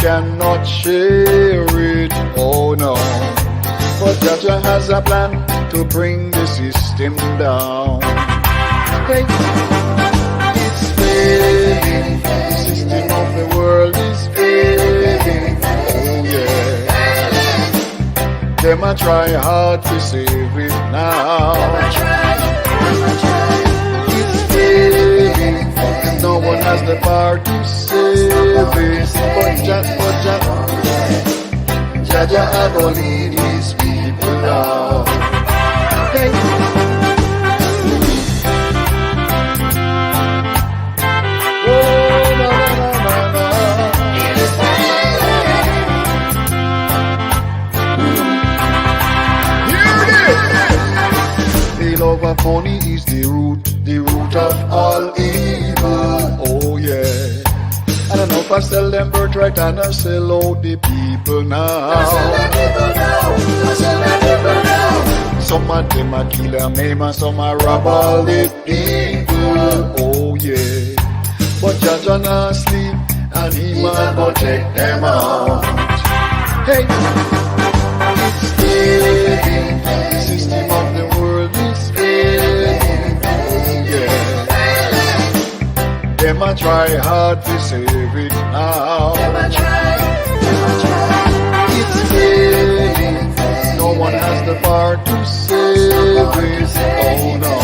cannot share it, oh no. But Jaja has a plan to bring the system down. Hey, it's failing, the system of the world is failing, oh yeah. Them a try hard to save it now. It's failing, and no one has the power to save it. But Jaja a go lead his people now. Hey. Love of money is the root of all evil. Oh yeah. I don't know if I sell them birthright and I sell out the people now. Some of them are kill and maim and some are rob all the people. Oh yeah. But Jaja not sleep and he might go check them out. Hey, it's failing. The system of the world is failing. Yeah. Them a try hard to save it now. It's failing. No one has the power to save it. Oh no.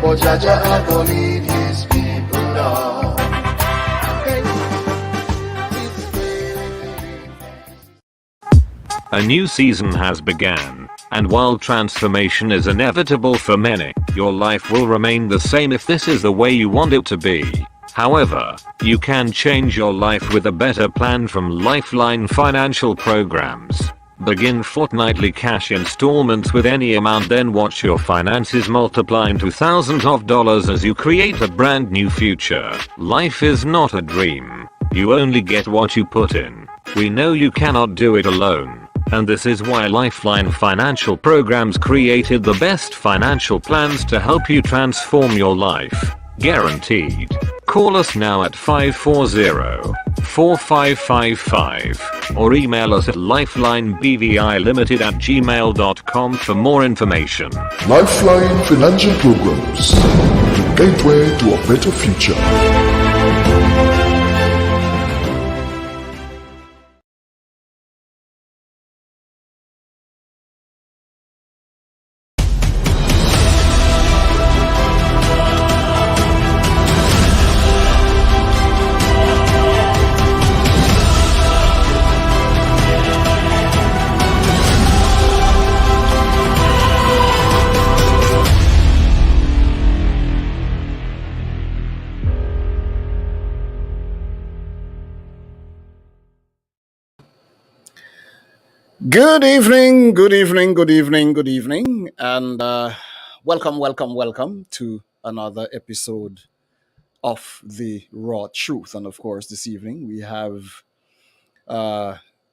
But Jaja a go lead his people now. A new season has begun, and while transformation is inevitable for many, your life will remain the same if this is the way you want it to be. However, you can change your life with a better plan from Lifeline Financial Programs. Begin fortnightly cash installments with any amount, then watch your finances multiply into thousands of dollars as you create a brand new future. Life is not a dream. You only get what you put in. We know you cannot do it alone. And this is why Lifeline Financial Programs created the best financial plans to help you transform your life. Guaranteed. Call us now at 540-4555 or email us at lifelinebvilimited@gmail.com for more information. Lifeline Financial Programs, the gateway to a better future. Good evening, and welcome to another episode of The Raw Truth. And of course, this evening we have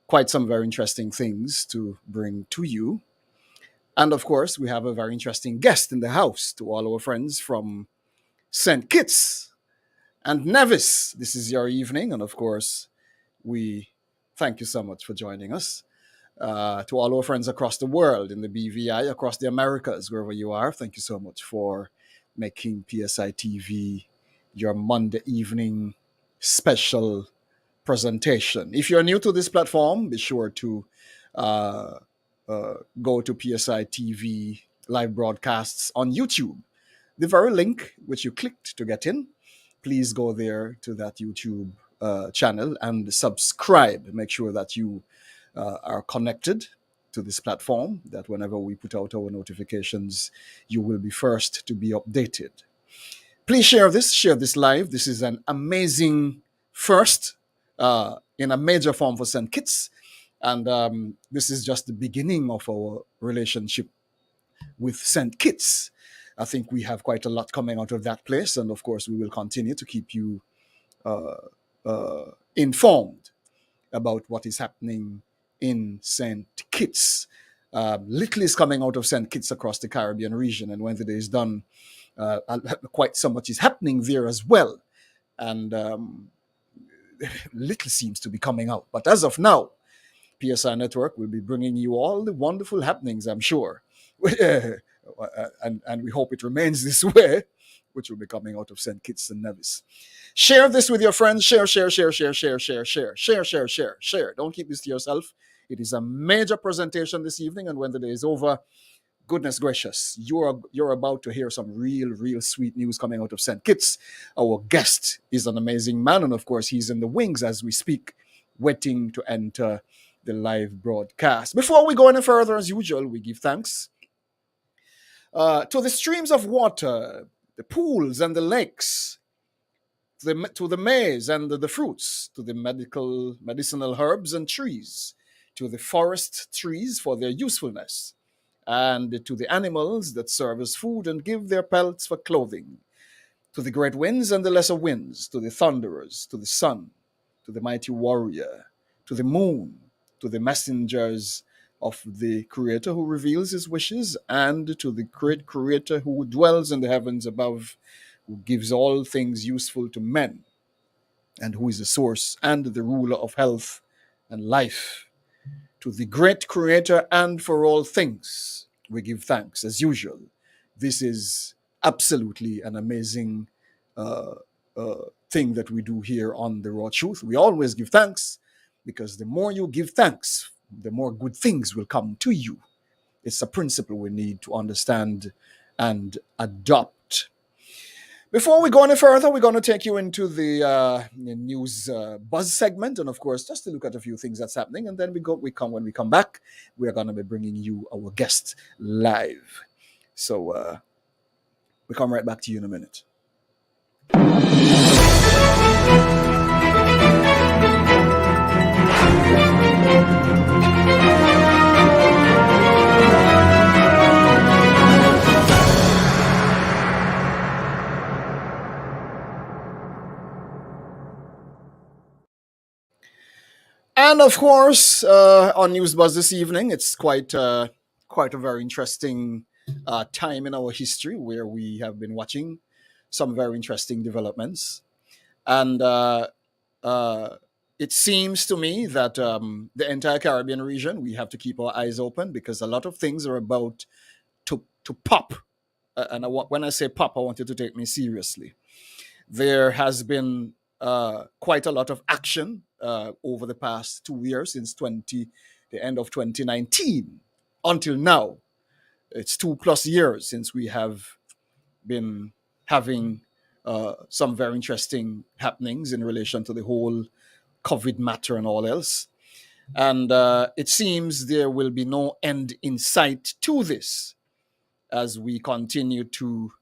quite some very interesting things to bring to you. And of course, we have a very interesting guest in the house. To all our friends from St. Kitts and Nevis, this is your evening, and of course, we thank you so much for joining us. To all our friends across the world, in the BVI, across the Americas, wherever you are, thank you so much for making PSI TV your Monday evening special presentation. If you're new to this platform, be sure to go to PSI TV live broadcasts on YouTube. The very link which you clicked to get in, please go there to that YouTube channel and subscribe. Make sure that you are connected to this platform, that whenever we put out our notifications, you will be first to be updated. Please share this live. This is an amazing first in a major form for St. Kitts. And this is just the beginning of our relationship with St. Kitts. I think we have quite a lot coming out of that place. And of course, we will continue to keep you informed about what is happening in St. Kitts. Little is coming out of St. Kitts across the Caribbean region, and when the day is done, quite so much is happening there as well. And little seems to be coming out. But as of now, PSI Network will be bringing you all the wonderful happenings, I'm sure. And we hope it remains this way, which will be coming out of St. Kitts and Nevis. Share this with your friends. Share, share, share, share, share, share, share, share, share, share, share. Don't keep this to yourself. It is a major presentation this evening, and when the day is over, goodness gracious, you're about to hear some real sweet news coming out of St. Kitts. Our guest is an amazing man, and of course, he's in the wings as we speak, waiting to enter the live broadcast. Before we go any further, as usual, we give thanks to the streams of water, the pools and the lakes, to the maize and the fruits, to the medicinal herbs and trees, to the forest trees for their usefulness, and to the animals that serve as food and give their pelts for clothing, to the great winds and the lesser winds, to the thunderers, to the sun, to the mighty warrior, to the moon, to the messengers of the Creator who reveals his wishes, and to the great Creator who dwells in the heavens above, who gives all things useful to men, and who is the source and the ruler of health and life. To the great Creator and for all things, we give thanks as usual. This is absolutely an amazing thing that we do here on The Raw Truth. We always give thanks, because the more you give thanks, the more good things will come to you. It's a principle we need to understand and adopt. Before we go any further, we're going to take you into the news buzz segment, and of course, just to look at a few things that's happening. And then when we come back, we are going to be bringing you our guest live. So we come right back to you in a minute. And of course, on Newsbuzz this evening, it's quite a very interesting time in our history where we have been watching some very interesting developments. And it seems to me that the entire Caribbean region, we have to keep our eyes open, because a lot of things are about to pop. When I say pop, I want you to take me seriously. There has been quite a lot of action over the past 2 years, since the end of 2019 until now. It's 2+ years since we have been having some very interesting happenings in relation to the whole COVID matter and all else. And it seems there will be no end in sight to this, as we continue to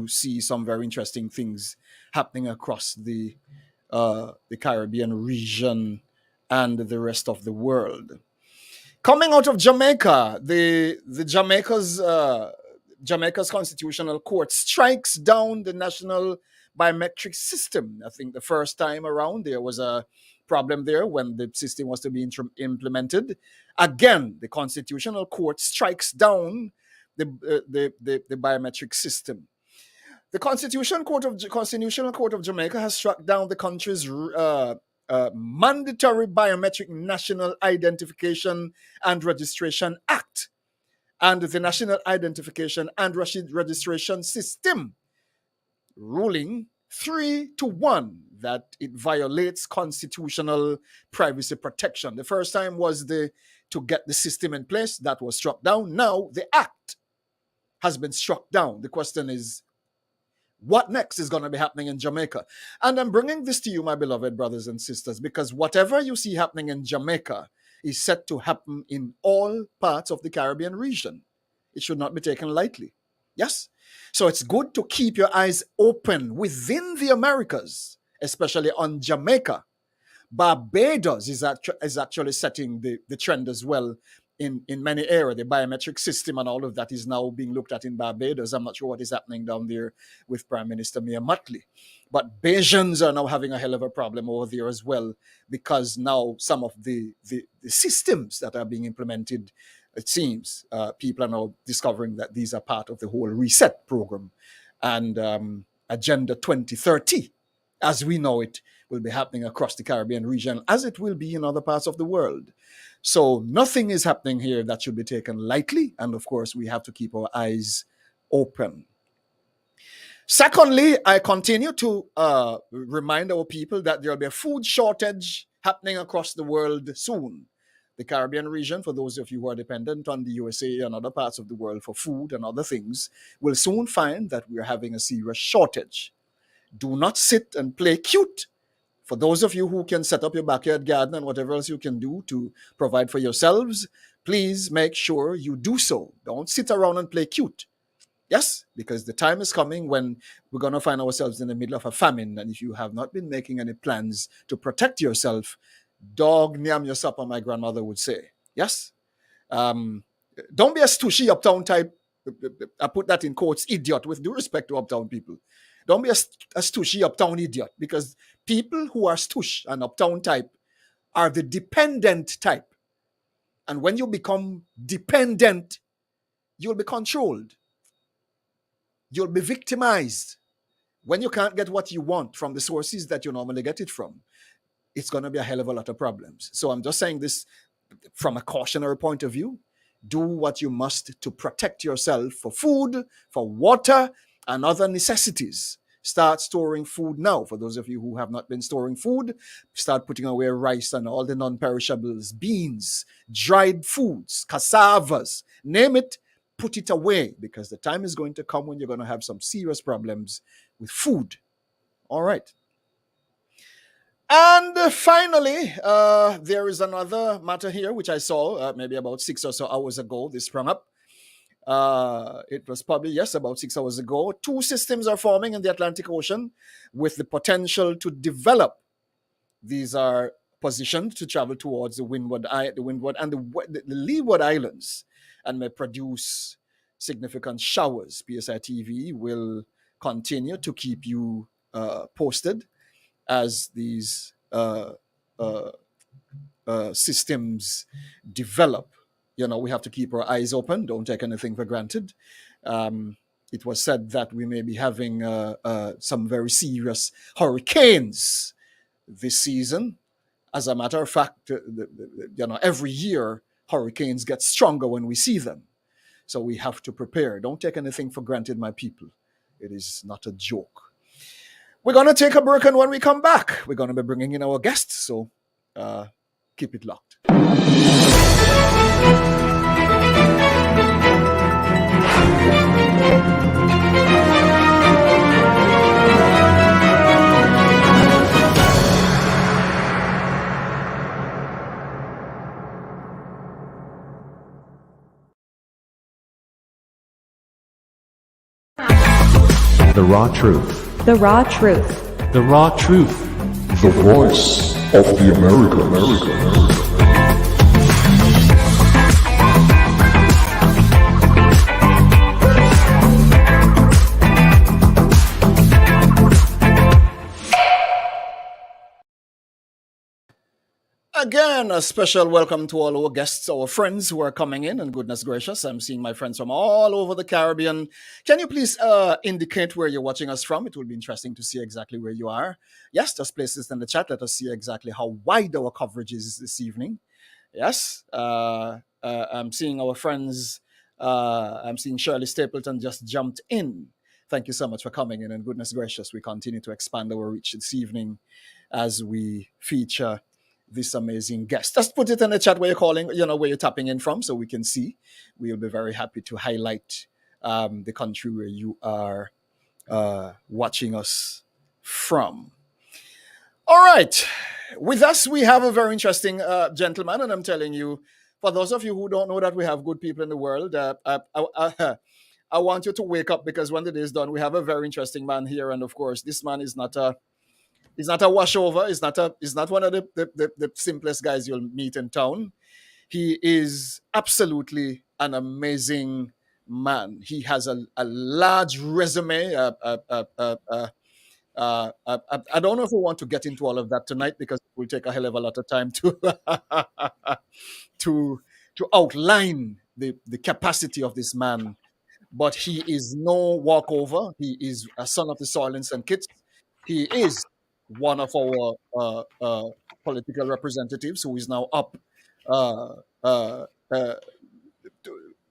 see some very interesting things happening across the Caribbean region and the rest of the world. Coming out of Jamaica, Jamaica's Constitutional Court strikes down the national biometric system. I think the first time around there was a problem there when the system was to be implemented. Again, the Constitutional Court strikes down the biometric system. The Constitutional Court of Jamaica has struck down the country's mandatory biometric national identification and registration act and the National Identification and Registration System, ruling 3-1 that it violates constitutional privacy protection. The first time was to get the system in place. That was struck down. Now the act has been struck down. The question is, what next is going to be happening in Jamaica? And I'm bringing this to you, my beloved brothers and sisters, because whatever you see happening in Jamaica is set to happen in all parts of the Caribbean region. It should not be taken lightly. Yes? So it's good to keep your eyes open within the Americas, especially on Jamaica. Barbados is actually setting the trend as well in many areas. The biometric system and all of that is now being looked at in Barbados. I'm not sure what is happening down there with Prime Minister Mia Mottley. But Bajans are now having a hell of a problem over there as well, because now some of the systems that are being implemented, it seems, people are now discovering that these are part of the whole reset program and Agenda 2030 as we know it will be happening across the Caribbean region, as it will be in other parts of the world. So nothing is happening here that should be taken lightly. And of course, we have to keep our eyes open. Secondly, I continue to remind our people that there will be a food shortage happening across the world soon. The Caribbean region, for those of you who are dependent on the USA and other parts of the world for food and other things, will soon find that we're having a serious shortage. Do not sit and play cute. For those of you who can set up your backyard garden and whatever else you can do to provide for yourselves, please make sure you do so. Don't sit around and play cute. Yes, because the time is coming when we're going to find ourselves in the middle of a famine. And if you have not been making any plans to protect yourself, dog nyam your supper, my grandmother would say. Yes? Don't be a stushy uptown type. I put that in quotes, idiot, with due respect to uptown people. Don't be a stushy uptown idiot, because people who are stush and uptown type are the dependent type. And when you become dependent, you'll be controlled. You'll be victimized. When you can't get what you want from the sources that you normally get it from, it's going to be a hell of a lot of problems. So I'm just saying this from a cautionary point of view. Do what you must to protect yourself for food, for water, and other necessities. Start storing food now. For those of you who have not been storing food, start putting away rice and all the non-perishables, beans, dried foods, cassavas, name it, put it away, because the time is going to come when you're going to have some serious problems with food. All right. And finally, there is another matter here, which I saw maybe about 6 or so hours ago. This sprung up. It was probably, yes, about 6 hours ago. 2 systems are forming in the Atlantic Ocean with the potential to develop. These are positioned to travel towards the Windward and the Leeward Islands, and may produce significant showers. PSI TV will continue to keep you posted as these systems develop. You know, we have to keep our eyes open. Don't take anything for granted. It was said that we may be having some very serious hurricanes this season. As a matter of fact, every year hurricanes get stronger when we see them. So we have to prepare. Don't take anything for granted, my people. It is not a joke. We're going to take a break, and when we come back, we're going to be bringing in our guests. So keep it locked. The raw truth. The raw truth. The raw truth. The voice of the America. Again, a special welcome to all our guests, our friends who are coming in, and goodness gracious, I'm seeing my friends from all over the Caribbean. Can you please indicate where you're watching us from? It will be interesting to see exactly where you are. Yes, just place this in the chat. Let us see exactly how wide our coverage is this evening. Yes, I'm seeing our friends. I'm seeing Shirley Stapleton just jumped in. Thank you so much for coming in, and goodness gracious, we continue to expand our reach this evening as we feature this amazing guest. Just put it in the chat where you're calling, where you're tapping in from, so we can see. We'll be very happy to highlight the country where you are watching us from. All right. With us, we have a very interesting gentleman, and I'm telling you, for those of you who don't know that we have good people in the world, I want you to wake up, because when the day is done, we have a very interesting man here, and of course, this man is not a washover. He's not one of the simplest guys you'll meet in town. He is absolutely an amazing man. He has a large resume. I don't know if we want to get into all of that tonight, because it will take a hell of a lot of time to outline the capacity of this man. But he is no walkover. He is a son of the soil and St. Kitts. He is one of our political representatives who is now up uh, uh, uh,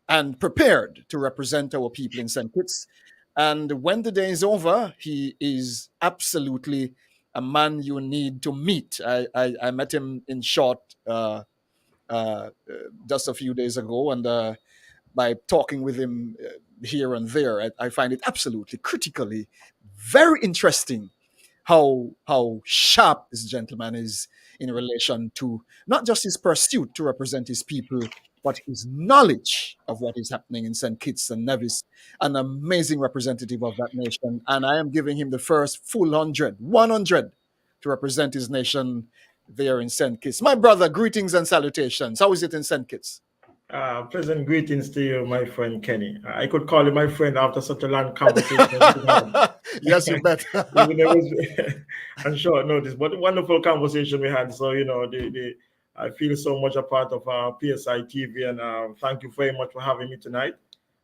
and prepared to represent our people in St. Kitts. And when the day is over, he is absolutely a man you need to meet. I met him in short just a few days ago, and by talking with him here and there, I find it absolutely critically very interesting how sharp this gentleman is in relation to not just his pursuit to represent his people, but his knowledge of what is happening in St. Kitts and Nevis, an amazing representative of that nation. And I am giving him the first full 100, to represent his nation there in St. Kitts. My brother, greetings and salutations. How is it in St. Kitts? Pleasant greetings to you, my friend Kenny. I could call you my friend after such a long conversation. Yes, you bet. Even though it was on short notice, but a wonderful conversation we had. So, I feel so much a part of PSI TV, and thank you very much for having me tonight.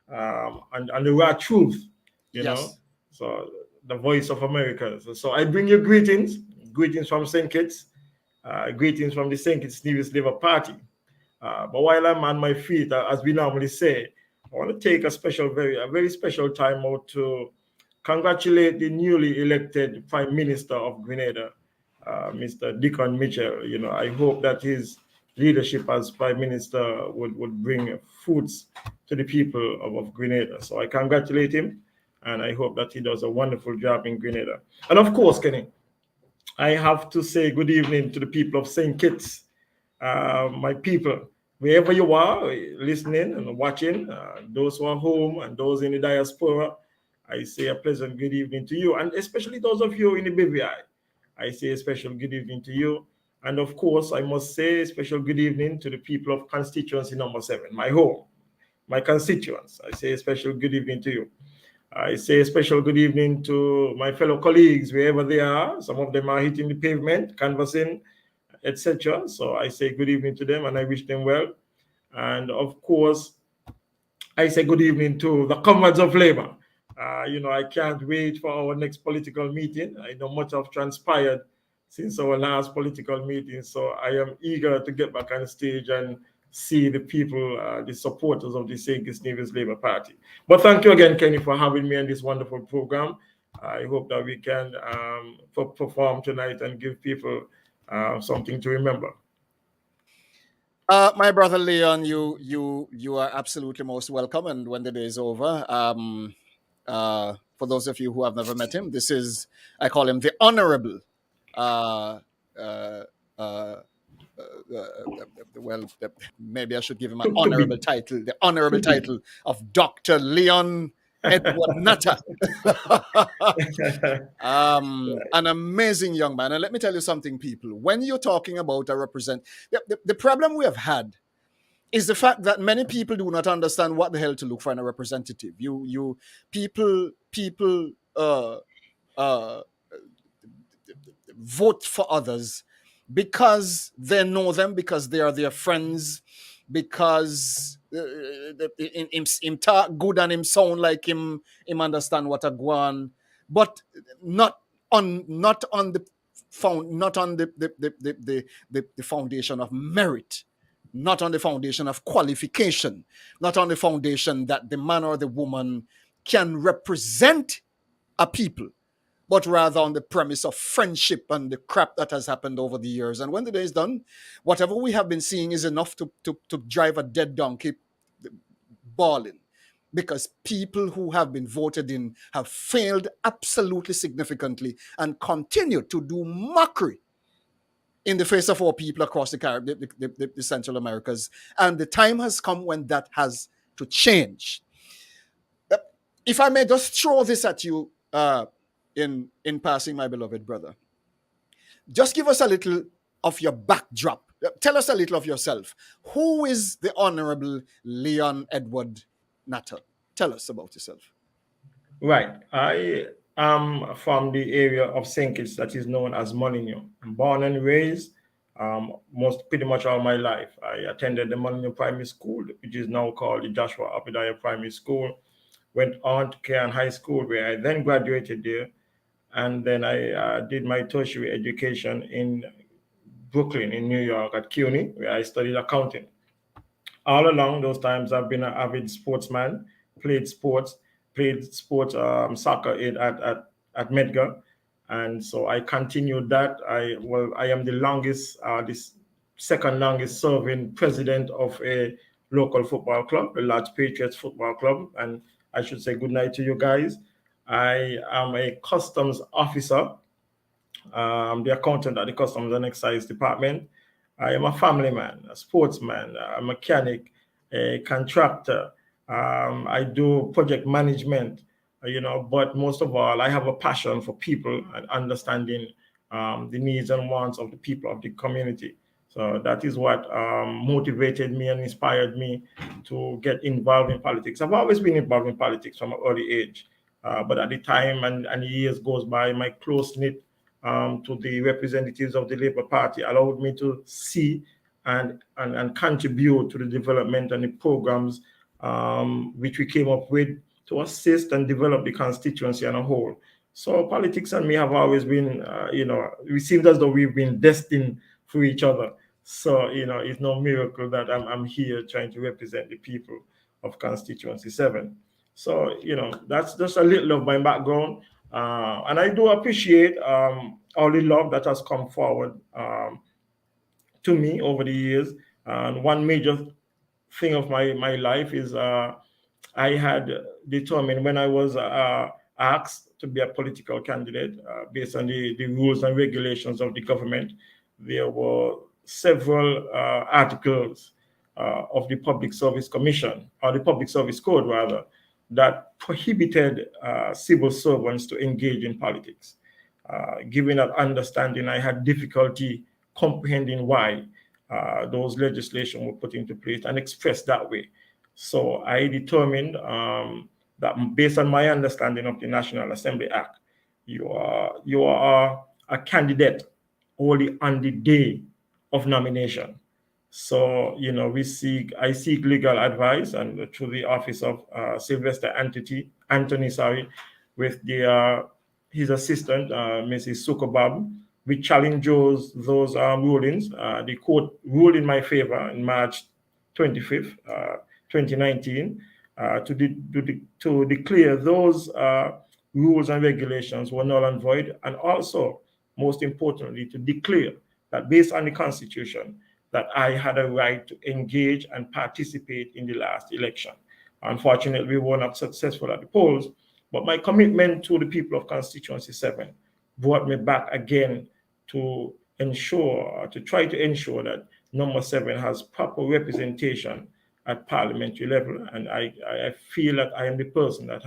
And the raw truth, Yes. so the voice of America. So I bring you greetings from St. Kitts, greetings from the St. Kitts Nevis Labour Party. But while I'm on my feet, as we normally say, I want to take a very special time out to congratulate the newly elected Prime Minister of Grenada, Mr. Dickon Mitchell. I hope that his leadership as Prime Minister would bring fruits to the people of Grenada. So I congratulate him, and I hope that he does a wonderful job in Grenada. And of course, Kenny, I have to say good evening to the people of St. Kitts, my people, wherever you are, listening and watching, those who are home and those in the diaspora, I say a pleasant good evening to you, and especially those of you in the BVI. I say a special good evening to you. And of course, I must say a special good evening to the people of Constituency number 7, my home, my constituents. I say a special good evening to you. I say a special good evening to my fellow colleagues, wherever they are. Some of them are hitting the pavement, canvassing, etc. So I say good evening to them, and I wish them well. And of course, I say good evening to the comrades of labor. I can't wait for our next political meeting. I know much have transpired since our last political meeting, so I am eager to get back on stage and see the people, the supporters of the St. Kitts Nevis Labour Party. But thank you again, Kenny, for having me on this wonderful program. I hope that we can perform tonight and give people something to remember. My brother Leon, you are absolutely most welcome. And when the day is over, for those of you who have never met him, I call him the Honorable. Uh, uh, uh, well, maybe I should give him an honorable title, the honorable title of Dr. Leon Edward Natta. An amazing young man. And let me tell you something, people. When you're talking about the problem we have had is the fact that many people do not understand what the hell to look for in a representative. People vote for others because they know them, because they are their friends, because him talk good and him sound like him understand what a go on, but not on the foundation of merit, not on the foundation of qualification, not on the foundation that the man or the woman can represent a people, but rather on the premise of friendship and the crap that has happened over the years. And when the day is done, whatever we have been seeing is enough to drive a dead donkey bawling, because people who have been voted in have failed absolutely significantly and continue to do mockery in the face of our people across the Caribbean, the Central Americas. And the time has come when that has to change. If I may just throw this at you, in passing, my beloved brother, just give us a little of your backdrop. Tell us a little of yourself. Who is the Honorable Leon Edward Natta? Tell us about yourself. Right. I am from the area of St. Kitts that is known as Molineux. I'm born and raised pretty much all my life. I attended the Molineux Primary School, which is now called the Joshua Appiah Primary School. Went on to Cairn High School, where I then graduated there. and then I did my tertiary education in Brooklyn, in New York, at CUNY, where I studied accounting. All along those times, I've been an avid sportsman, played sports, soccer at Medgar, and so I continued that. I am the longest, this second longest serving president of a local football club, the Large Patriots Football Club, and I should say good night to you guys. I am a customs officer, the accountant at the Customs and Excise Department. I am a family man, a sportsman, a mechanic, a contractor. I do project management, but most of all, I have a passion for people and understanding the needs and wants of the people of the community. So that is what motivated me and inspired me to get involved in politics. I've always been involved in politics from an early age, but at the time and years goes by, my close knit to the representatives of the Labour Party allowed me to see and contribute to the development and the programs which we came up with to assist and develop the constituency on a whole. So politics and me have always been, it seems as though we've been destined for each other. So, it's no miracle that I'm here trying to represent the people of Constituency 7. So, that's just a little of my background. And I do appreciate all the love that has come forward to me over the years. And one major thing of my life is I had determined when I was asked to be a political candidate based on the rules and regulations of the government. There were several articles of the Public Service Commission, or the Public Service Code rather, that prohibited civil servants to engage in politics. Given that understanding, I had difficulty comprehending why those legislation were put into place and expressed that way. So I determined that based on my understanding of the National Assembly Act, you are a candidate only on the day of nomination. So, I seek legal advice and through the office of Sylvester Anthony, with his assistant, Mrs. Sukobab. We challenge those rulings. The court ruled in my favor in March 25th, 2019, to declare those rules and regulations were null and void, and also, most importantly, to declare that based on the Constitution, that I had a right to engage and participate in the last election. Unfortunately, we were not successful at the polls, but my commitment to the people of Constituency 7 brought me back again to try to ensure that number 7 has proper representation at parliamentary level. And I feel that I am the person that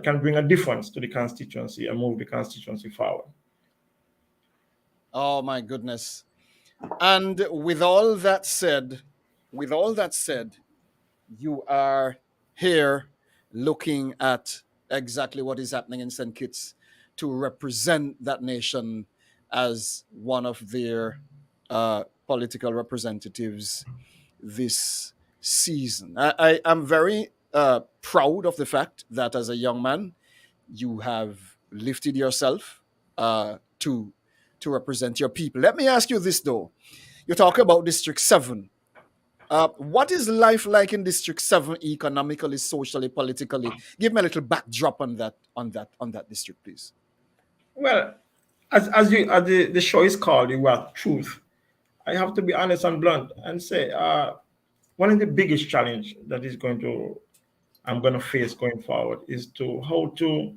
can bring a difference to the constituency and move the constituency forward. Oh my goodness. And with all that said, you are here looking at exactly what is happening in St. Kitts to represent that nation as one of their political representatives this season. I am very proud of the fact that as a young man, you have lifted yourself to represent your people. Let me ask you this though. You talk about District 7. What is life like in District 7 economically, socially, politically? Give me a little backdrop on that district, please. Well, as the show is called, The Raw Truth, I have to be honest and blunt and say one of the biggest challenge that I'm going to face going forward is how to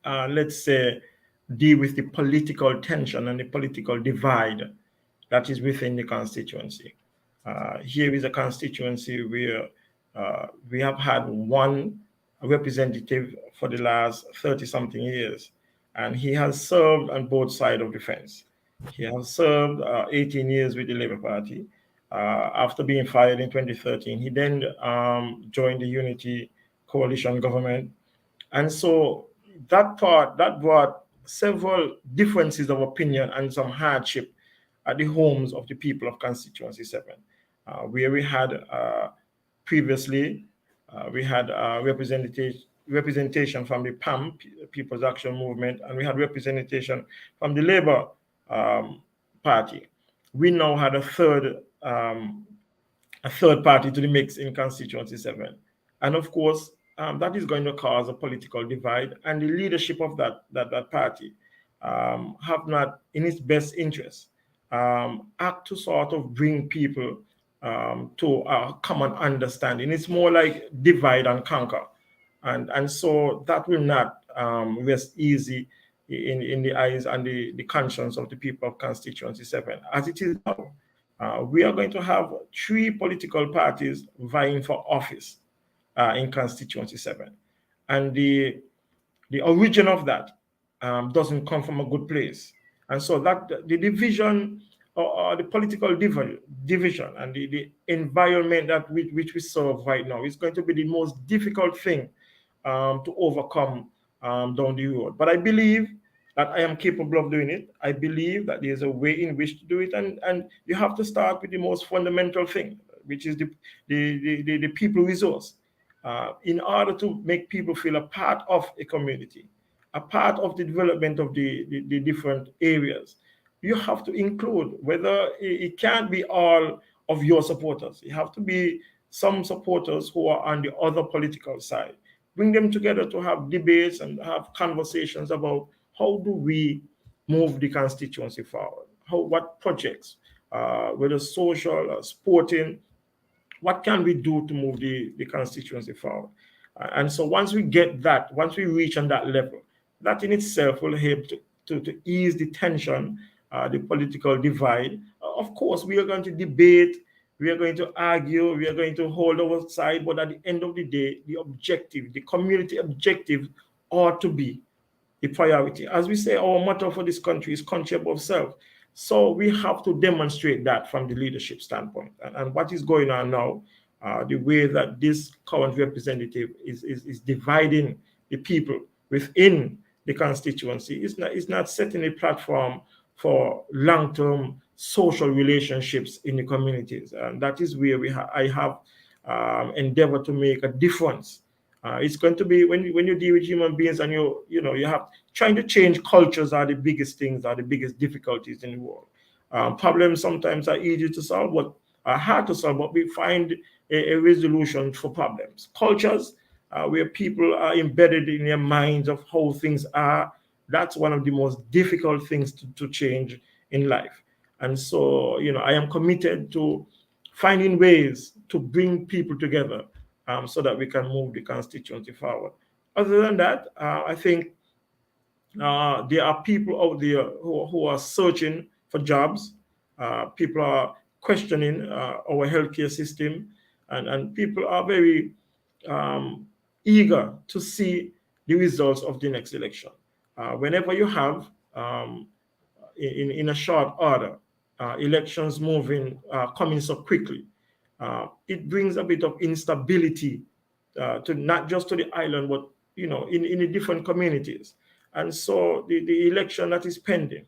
let's say deal with the political tension and the political divide that is within the constituency. Here is a constituency where we have had one representative for the last 30-something years, and he has served on both sides of the fence. He has served 18 years with the Labour Party. After being fired in 2013, he then joined the Unity Coalition government. And so that brought several differences of opinion and some hardship at the homes of the people of Constituency 7, where we had previously, we had representation from the PAM, People's Action Movement, and we had representation from the Labour Party. We now had a third party to the mix in Constituency 7. And of course, that is going to cause a political divide, and the leadership of that party have not, in its best interest, act to sort of bring people to a common understanding. It's more like divide and conquer. And so that will not rest easy in the eyes and the conscience of the people of Constituency 7. As it is now, we are going to have 3 political parties vying for office in Constituency 7. And the origin of that doesn't come from a good place. And so that the division or the political division and the environment that which we serve right now is going to be the most difficult thing to overcome down the road. But I believe that I am capable of doing it. I believe that there's a way in which to do it, and you have to start with the most fundamental thing, which is the people resource. In order to make people feel a part of a community, a part of the development of the different areas, you have to include, whether it can't be all of your supporters. You have to be some supporters who are on the other political side. Bring them together to have debates and have conversations about how do we move the constituency forward? What projects, whether social or sporting, what can we do to move the constituency forward? And so once we get that, once we reach on that level, that in itself will help to ease the tension, the political divide. Of course, we are going to debate, we are going to argue, we are going to hold our side, but at the end of the day, the objective, the community objective ought to be the priority. As we say, our motto for this country is country above self. So we have to demonstrate that from the leadership standpoint. And what is going on now, the way that this current representative is dividing the people within the constituency is not setting a platform for long-term social relationships in the communities. And that is where I have endeavored to make a difference. It's going to be when you deal with human beings, and you have trying to change cultures are the biggest things, are the biggest difficulties in the world. Problems sometimes are easy to solve, but are hard to solve, but we find a resolution for problems. Cultures, where people are embedded in their minds of how things are, that's one of the most difficult things to change in life. And so, I am committed to finding ways to bring people together so that we can move the constituency forward. Other than that, I think there are people out there who are searching for jobs. People are questioning our healthcare system, and people are very eager to see the results of the next election. Whenever you have, in a short order, elections coming so quickly, it brings a bit of instability to not just to the island, but in the different communities. And so the election that is pending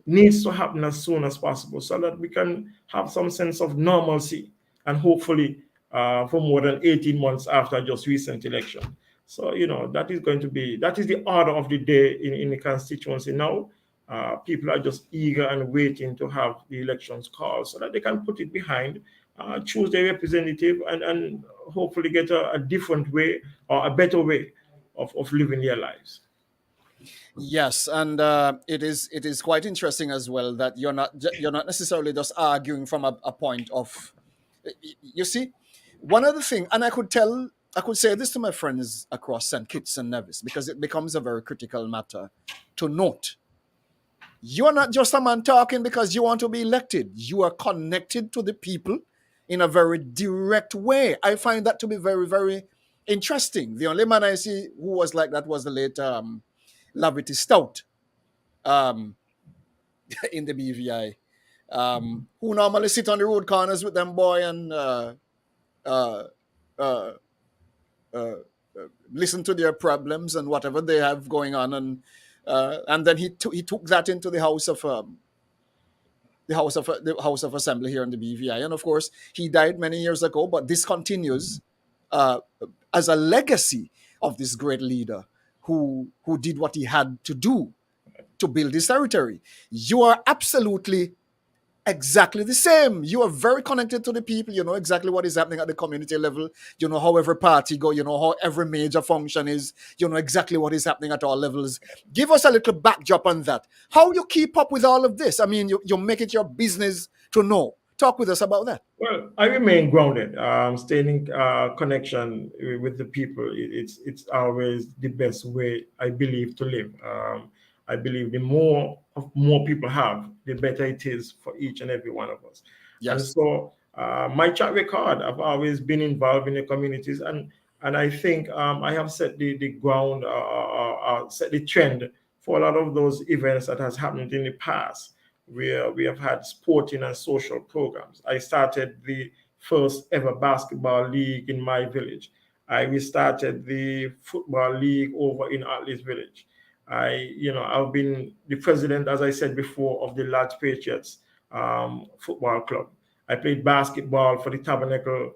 needs to happen as soon as possible, so that we can have some sense of normalcy, and hopefully for more than 18 months after just recent election. So that is the order of the day in the constituency now. People are just eager and waiting to have the elections called so that they can put it behind, choose their representative, and hopefully get a different way or a better way of living their lives. Yes, and it is quite interesting as well that you're not necessarily just arguing from a point of, you see, one other thing, and I could say this to my friends across St. Kitts and Nevis, because it becomes a very critical matter to note. You're not just a man talking because you want to be elected. You are connected to the people in a very direct way. I find that to be very, very interesting. The only man I see who was like that was the late Lavity Stout in the BVI, who normally sit on the road corners with them boy and listen to their problems and whatever they have going on, and then he took that into the House of Assembly here in the BVI, and of course he died many years ago. But this continues as a legacy of this great leader who did what he had to do to build this territory. You are absolutely exactly the same. You are very connected to the people. You know exactly what is happening at the community level. You know how every party go. You know how every major function is. You know exactly what is happening at all levels. Give us a little backdrop on that. How you keep up with all of this? I mean, you make it your business to know. Talk with us about that. Well, I remain grounded, staying in connection with the people. It's always the best way, I believe, to live. I believe the more people have, the better it is for each and every one of us. And Yes. so, my track record, I've always been involved in the communities, and I think I have set the ground, set the trend for a lot of those events that has happened in the past, where we have had sporting and social programs. I started the first ever basketball league in my village. I restarted the football league over in Atlas Village. I've been the president, as I said before, of the Lads Patriots football club. I played basketball for the Tabernacle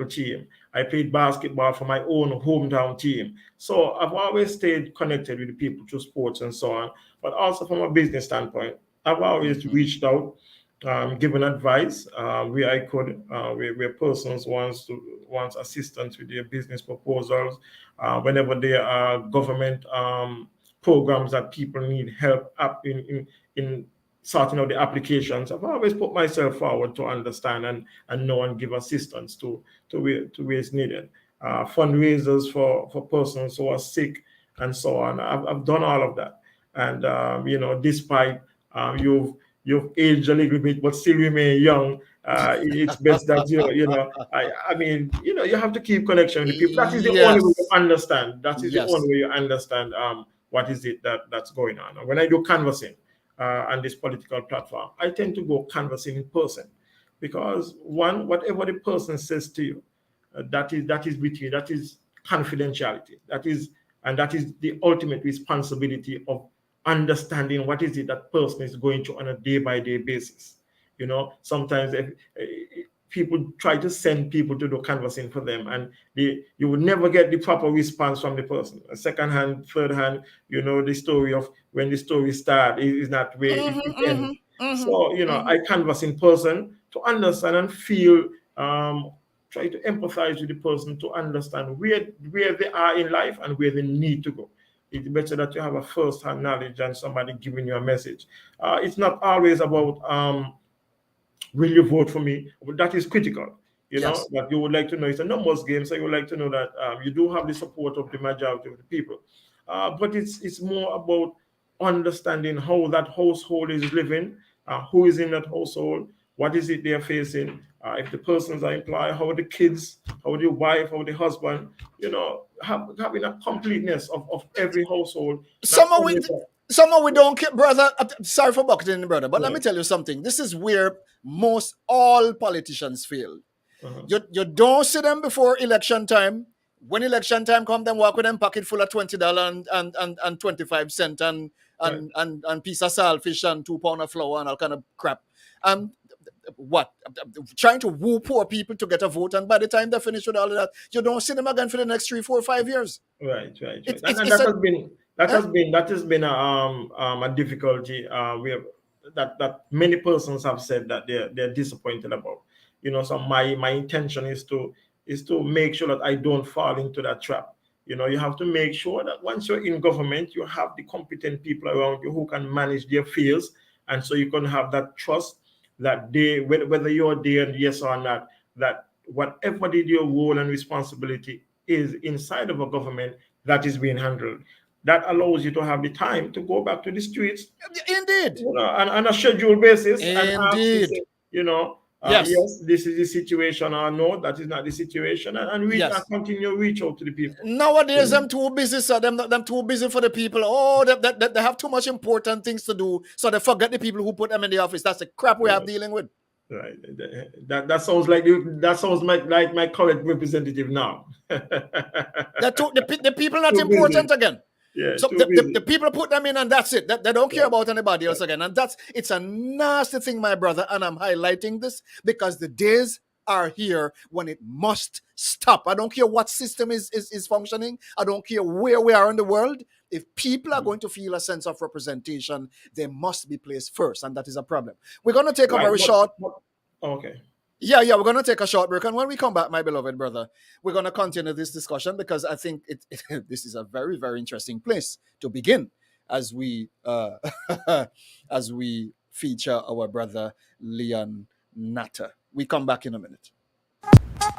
team. I played basketball for my own hometown team. So I've always stayed connected with the people through sports and so on. But also from a business standpoint, I've always reached out, given advice where I could, where persons wants assistance with their business proposals, whenever there are government programs that people need help up in sorting out the applications. I've always put myself forward to understand and know and give assistance to where it's needed. Fundraisers for persons who are sick and so on. I've done all of that. And despite you've aged a little bit but still remain young, it's best that I mean, you have to keep connection with the people. That is the only way you Yes. understand. That is the Yes. only way you understand what is it that's going on. And when I do canvassing on this political platform, I tend to go canvassing in person, because whatever the person says to you, that is between, that is confidentiality. That is the ultimate responsibility of understanding what is it that person is going through on a day-by-day basis. Sometimes if people try to send people to do canvassing for them, and you would never get the proper response from the person. A second hand, third hand, the story of when the story starts is not where it ends. So, I canvass in person to understand and feel, try to empathize with the person to understand where they are in life and where they need to go. It's better that you have a first-hand knowledge and somebody giving you a message. It's not always about will you vote for me? But that is critical. Yes. That you would like to know. It's a numbers game, so you would like to know that you do have the support of the majority of the people. But it's more about understanding how that household is living, who is in that household, what is it they're facing, if the persons are employed, how the kids, how the wife, how the husband, having a completeness of every household. Not Somehow we only somehow we don't care, brother. Sorry for bucketing, brother, but let me right. tell you something. This is where most all politicians fail. Uh-huh. You don't see them before election time. When election time come, them walk with them pocket full of $20 and 25 cents Right. and piece of saltfish and 2 pound of flour and all kind of crap. Um, what trying to woo poor people to get a vote, and by the time they finish with all of that, you don't see them again for the next 3, 4, 5 years. Right. And It's a that has been a difficulty that many persons have said that they're disappointed about. So my intention is to make sure that I don't fall into that trap. You have to make sure that once you're in government, you have the competent people around you who can manage their affairs, and so you can have that trust that whether you're there, yes or not, that whatever your role and responsibility is inside of a government, that is being handled. That allows you to have the time to go back to the streets, indeed, on a scheduled basis, and ask to indeed. say, Yes, yes, this is the situation, or no, that is not the situation, and reach and yes. continue reach out to the people. Nowadays, I'm too busy, so them too busy for the people. Oh, they have too much important things to do, so they forget the people who put them in the office. That's the crap we have dealing with. Right. That sounds like like my current representative now. The people not Too busy. important again. Yeah, So too busy. the people put them in, and that's it. They don't care Yeah. about anybody else again. And it's a nasty thing, my brother. And I'm highlighting this because the days are here when it must stop. I don't care what system is functioning. I don't care where we are in the world. If people are going to feel a sense of representation, they must be placed first, and that is a problem. We're going to take a very short. Okay. Yeah, we're going to take a short break. And when we come back, my beloved brother, we're going to continue this discussion because I think this is a very, very interesting place to begin as we as we feature our brother Leon Natta. We come back in a minute.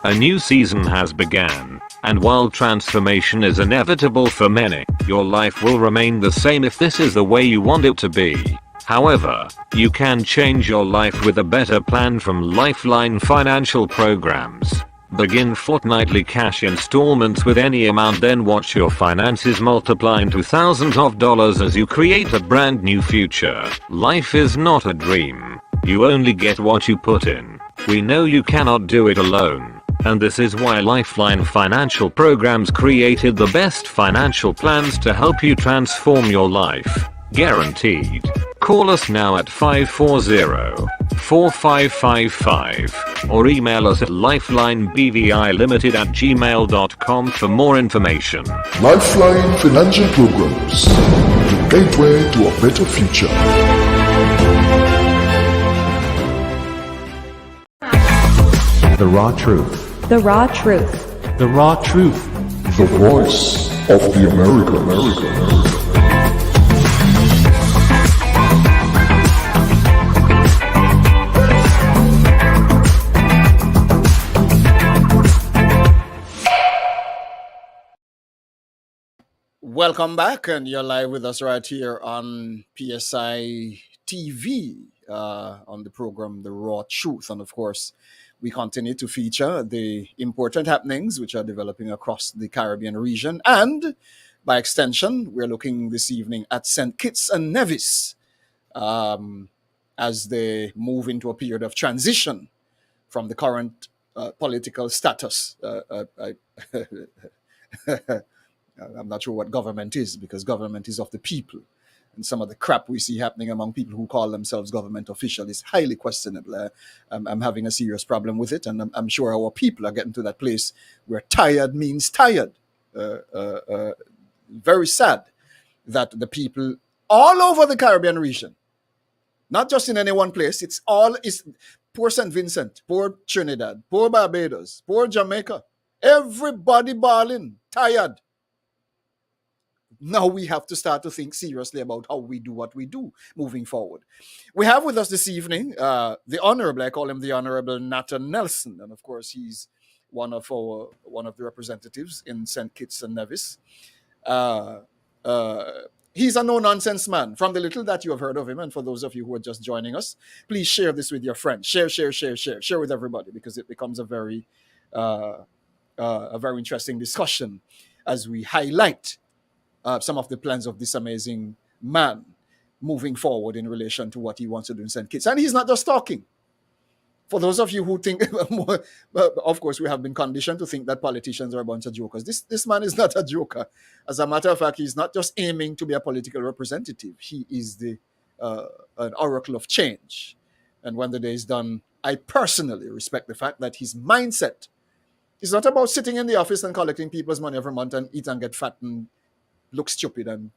A new season has begun, and while transformation is inevitable for many, your life will remain the same if this is the way you want it to be. However, you can change your life with a better plan from Lifeline Financial Programs. Begin fortnightly cash installments with any amount, then watch your finances multiply into thousands of dollars as you create a brand new future. Life is not a dream. You only get what you put in. We know you cannot do it alone. And this is why Lifeline Financial Programs created the best financial plans to help you transform your life. Guaranteed. Call us now at 540-4555 or email us at lifelinebvilimited@gmail.com for more information. Lifeline Financial Programs, the gateway to a better future. The raw truth. The raw truth. The raw truth. The voice of the America. Welcome back, and you're live with us right here on PSI TV on the program The Raw Truth. And of course, we continue to feature the important happenings which are developing across the Caribbean region. And by extension, we're looking this evening at St. Kitts and Nevis as they move into a period of transition from the current political status. I'm not sure what government is, because government is of the people. And some of the crap we see happening among people who call themselves government official is highly questionable. I'm having a serious problem with it, and I'm sure our people are getting to that place where tired means tired. Very sad that the people all over the Caribbean region, not just in any one place, it's poor St. Vincent, poor Trinidad, poor Barbados, poor Jamaica, everybody bawling, tired. Now we have to start to think seriously about how we do what we do moving forward. We have with us this evening the Honorable, I call him the Honorable Natta-Nelson, and of course he's one of the representatives in St. Kitts and Nevis. He's a no-nonsense man. From the little that you have heard of him, and for those of you who are just joining us, please share this with your friends. Share with everybody, because it becomes a very interesting discussion as we highlight some of the plans of this amazing man moving forward in relation to what he wants to do in St. Kitts. And he's not just talking. For those of you who think, of course, we have been conditioned to think that politicians are a bunch of jokers. This man is not a joker. As a matter of fact, he's not just aiming to be a political representative. He is an oracle of change. And when the day is done, I personally respect the fact that his mindset is not about sitting in the office and collecting people's money every month and eat and get fat and look stupid and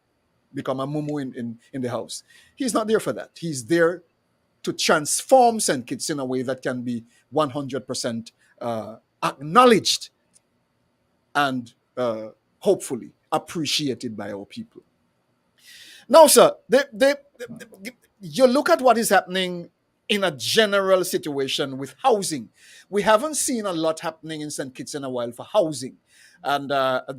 become a mumu in the house. He's not there for that. He's there to transform St. Kitts in a way that can be 100% acknowledged and hopefully appreciated by our people. Now, sir, you look at what is happening in a general situation with housing. We haven't seen a lot happening in St. Kitts in a while for housing. And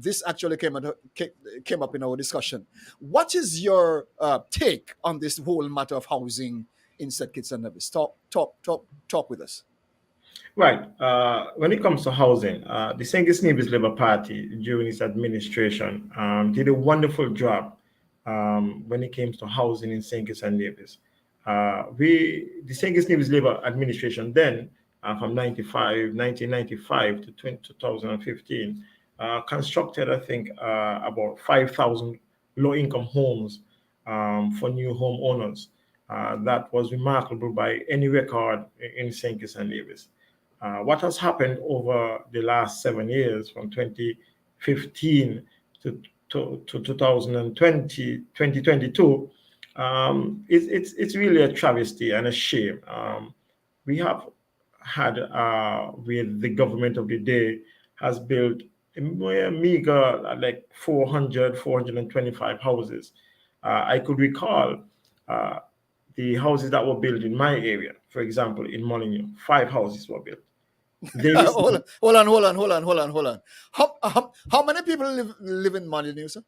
this actually came up in our discussion. What is your take on this whole matter of housing in St. Kitts and Nevis? Talk with us. Right. When it comes to housing, the St. Kitts and Nevis Labour Party during its administration did a wonderful job when it came to housing in St. Kitts and Nevis. The St. Kitts and Nevis Labour administration then, from 1995 to 2015, constructed, I think, about 5,000 low-income homes for new homeowners. That was remarkable by any record in St. Kitts and Nevis. What has happened over the last 7 years, from 2015 to 2020, 2022, it's really a travesty and a shame. We have had, with the government of the day, has built a meager, like 425 houses. I could recall uh, the houses that were built in my area. For example, in Molyneux, 5 houses were built. They hold received, on, hold on, hold on, hold on, hold on, hold on. How many people live in Molyneux, sir?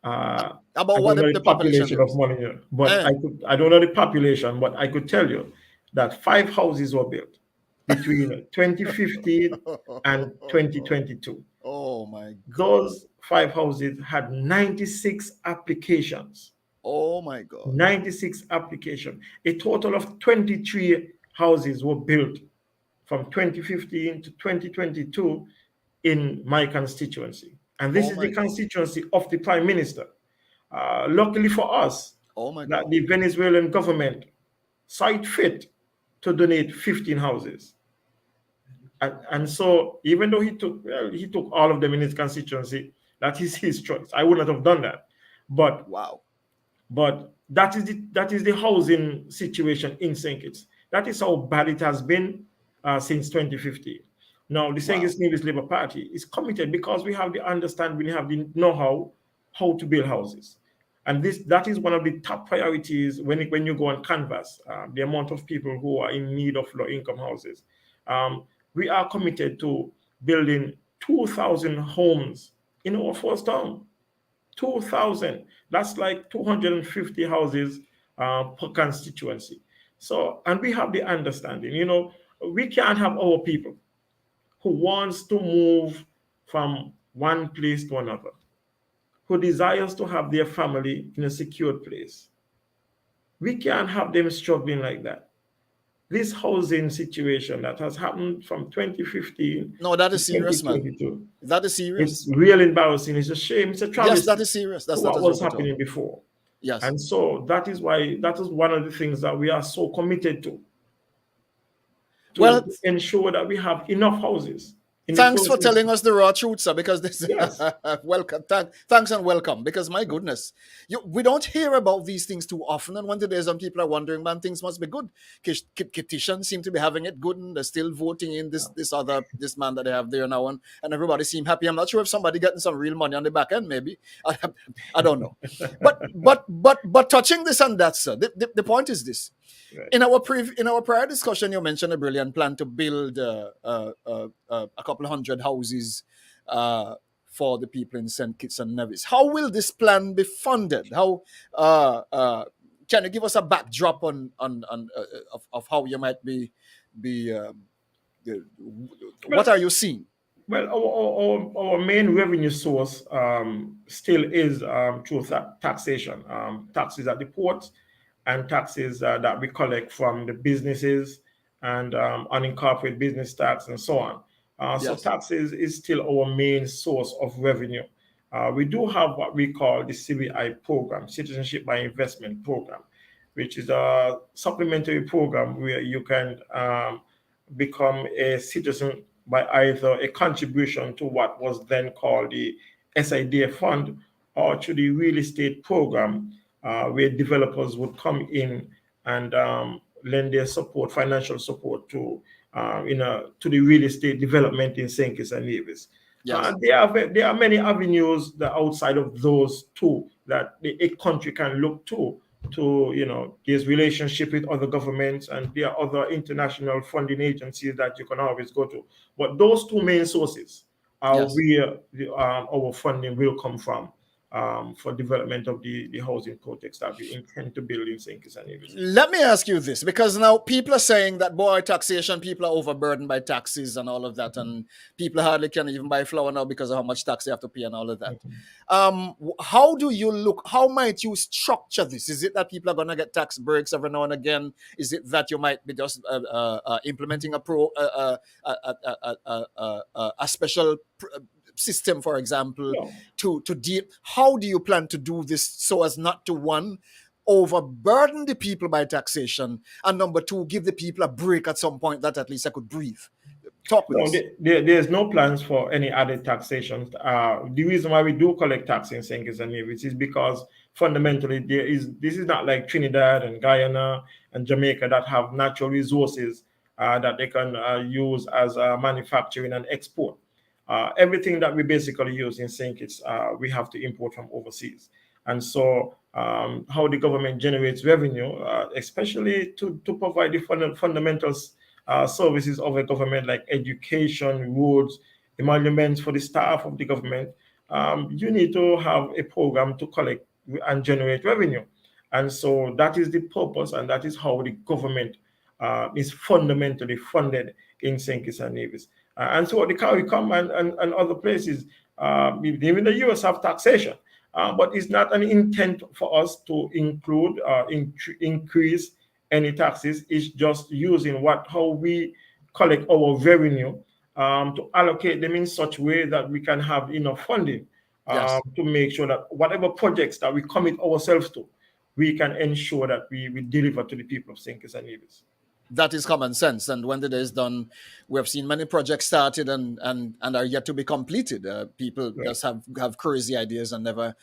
I About what don't know the the population population there of is? Molyneux, but Eh. I don't know the population, but I could tell you that 5 houses were built between 2015 and 2022. Oh my God. Those 5 houses had 96 applications. Oh my God. 96 applications. A total of 23 houses were built from 2015 to 2022 in my constituency. And this Oh is my the God. constituency of the Prime Minister. Luckily for us, Oh my that God. the Venezuelan government saw it fit to donate 15 houses. And so, even though he took all of them in his constituency, that is his choice. I would not have done that. But Wow. that is the housing situation in St. Kitts. That is how bad it has been since 2015. Now, the St. Wow. Kitts Nevis Labour Party is committed because we have the understanding, we have the know-how how to build houses. And that is one of the top priorities when you go on canvas, the amount of people who are in need of low-income houses. Um, we are committed to building 2,000 homes in our first town. 2,000. That's like 250 houses per constituency. So, and we have the understanding, we can't have our people who wants to move from one place to another, who desires to have their family in a secured place. We can't have them struggling like that. This housing situation that has happened from 2015 No, that to is serious, man. 2022, That is it's serious. real embarrassing. It's a shame. It's a Yes, that travesty is serious. to That what is was what we're talking happening about. before. Yes. And so that is one of the things that we are so committed Well, to ensure that we have enough houses in the thanks first for telling instance. us the raw truth, sir, because this Yes. welcome. Thanks and welcome. Because my goodness, we don't hear about these things too often. And one today, some people are wondering, man, things must be good. Kittition seem to be having it good, and they're still voting in this man that they have there now, and everybody seem happy. I'm not sure if somebody getting some real money on the back end, maybe. I don't know. But touching this and that, sir, the point is this. Right. In our prior discussion, you mentioned a brilliant plan to build a couple of hundred houses for the people in St. Kitts and Nevis. How will this plan be funded? How can you give us a backdrop on of how you might be what Well, are you seeing? well, our main revenue source still is through taxation, taxes at the ports, and taxes that we collect from the businesses, and unincorporated business tax and so on. So Yes. taxes is still our main source of revenue. We do have what we call the CBI program, Citizenship by Investment Program, which is a supplementary program where you can become a citizen by either a contribution to what was then called the SIDA fund, or to the real estate program, where developers would come in and lend their support, financial support to the real estate development in St. Kitts and Nevis. Yes. There are many avenues that outside of those two that a country can look to there's relationship with other governments, and there are other international funding agencies that you can always go to. But those two main sources are Yes. where our funding will come from, for development of the housing projects that we intend to build in St. Kitts and Nevis. Let me ask you this, because now people are saying that, boy, taxation, people are overburdened by taxes and all of that, and people hardly can even buy flour now because of how much tax they have to pay and all of that. How do you look? How might you structure this? Is it that people are going to get tax breaks every now and again? Is it that you might be just implementing a special system, for example, No. to deal? How do you plan to do this so as not to, one, overburden the people by taxation, and number two, give the people a break at some point that at least I could breathe? Talk with No, us. there's no plans for any added taxation. The reason why we do collect tax in St. Kitts and Nevis is because fundamentally this is not like Trinidad and Guyana and Jamaica that have natural resources that they can use as manufacturing and export. Everything that we basically use in St. Kitts, we have to import from overseas. And so, how the government generates revenue, especially to provide the fundamentals services of a government like education, roads, emoluments for the staff of the government, you need to have a program to collect and generate revenue. And so that is the purpose, and that is how the government is fundamentally funded in St. Kitts and Nevis. And so the CARICOM and other places, even the US have taxation. But it's not an intent for us to include increase any taxes. It's just using how we collect our revenue to allocate them in such way that we can have enough funding Yes. to make sure that whatever projects that we commit ourselves to, we can ensure that we deliver to the people of St. Kitts and Nevis. That is common sense. And when the day is done, we have seen many projects started and are yet to be completed. People Right. just have crazy ideas and never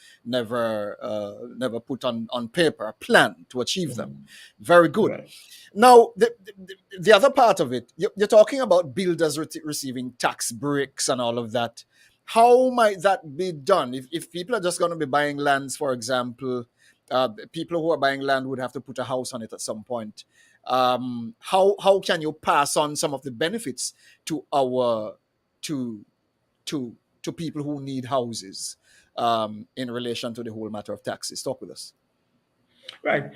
put on paper a plan to achieve them. Very good. Right. Now, the other part of it, you're talking about builders receiving tax breaks and all of that. How might that be done? If people are just going to be buying lands, for example, people who are buying land would have to put a house on it at some point. How can you pass on some of the benefits to to people who need houses in relation to the whole matter of taxes? Talk with us. Right.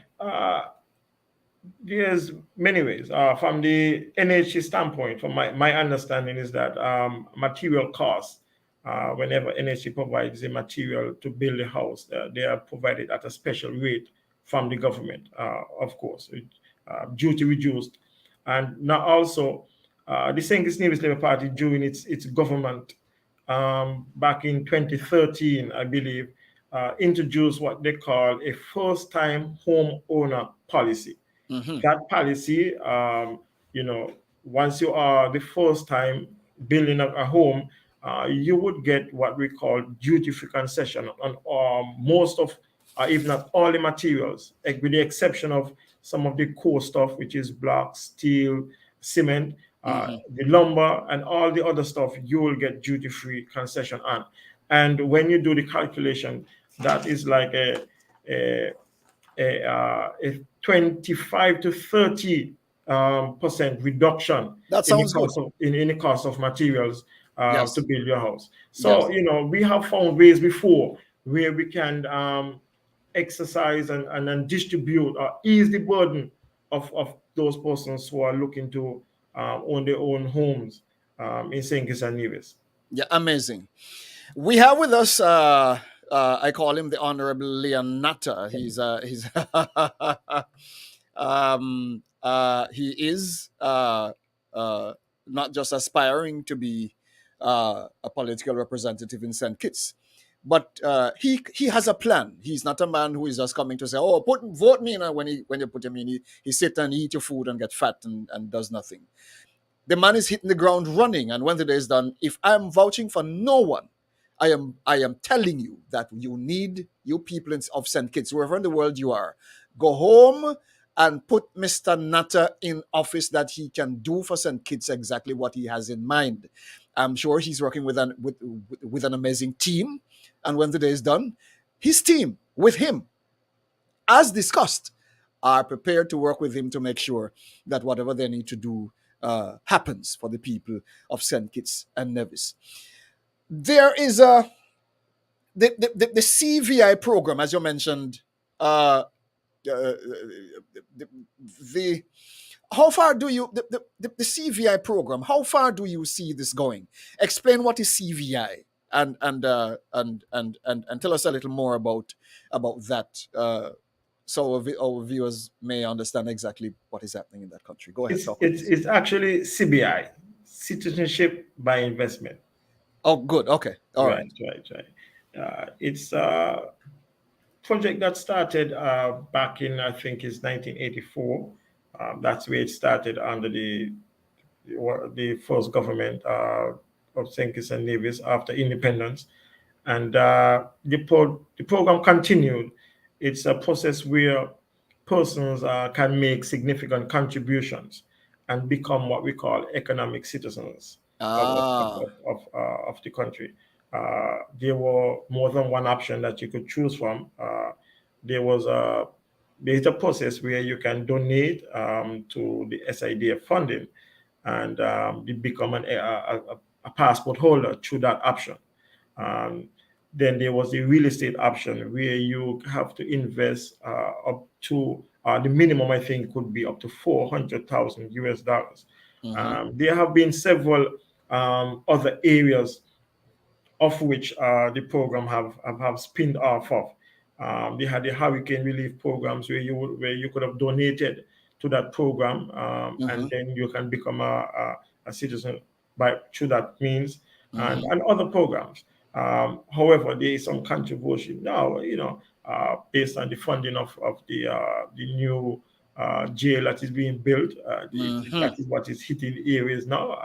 There's many ways. From the NHC standpoint, from my understanding is that material costs, whenever NHC provides the material to build a house, they are provided at a special rate from the government, of course, duty reduced. And now also, the St. Kitts Nevis Labour Party during its government back in 2013, I believe, introduced what they call a first-time homeowner policy. Mm-hmm. That policy, once you are the first time building a home, you would get what we call duty-free concession on most of, if not all the materials, with the exception of some of the core stuff, which is block, steel, cement, the lumber, and all the other stuff, you will get duty-free concession on. And when you do the calculation, that is like a 25 to 30 percent reduction That in the sounds good. cost of in the cost of materials Yes. to build your house. So Yes. we have found ways before where we can exercise and then distribute or ease the burden of those persons who are looking to own their own homes in St. Kitts and Nevis. Yeah, amazing. We have with us, I call him the Honorable Leon Natta. He is not just aspiring to be a political representative in St. Kitts, but he has a plan. He's not a man who is just coming to say, "Oh, vote me," and when you put him in, he sit and eat your food and get fat and does nothing. The man is hitting the ground running, and when the day is done, if I'm vouching for no one, I am telling you that you people of St. Kitts, wherever in the world you are, go home and put Mr. Natta in office that he can do for St. Kitts exactly what he has in mind. I'm sure he's working with an amazing team, and when the day is done, his team with him, as discussed, are prepared to work with him to make sure that whatever they need to do happens for the people of St. Kitts and Nevis. There is the CVI program, as you mentioned. How far do you the CVI program? How far do you see this going? Explain what is CVI and tell us a little more about that. So our viewers may understand exactly what is happening in that country. Go ahead, talk with us. It's actually CBI, Citizenship by Investment. Oh, good. Okay. All right. It's a project that started back in, I think, it's 1984. That's where it started under the the first government of St. Kitts and Nevis after independence. And the program continued. It's a process where persons can make significant contributions and become what we call economic citizens Ah. of the country. There were more than one option that you could choose from. There was a there's a process where you can donate to the SIDF funding, and you become a passport holder through that option. Um, then there was the real estate option where you have to invest up to the minimum, I think, could be up to 400,000 US dollars. Mm-hmm. There have been several other areas of which the program have spinned off of. They had the hurricane relief programs where you could have donated to that program, Mm-hmm. and then you can become a citizen by through that means, Mm-hmm. and other programs. However, there is some controversy now, based on the funding of the new jail that is being built. Mm-hmm. That is what is hitting areas now.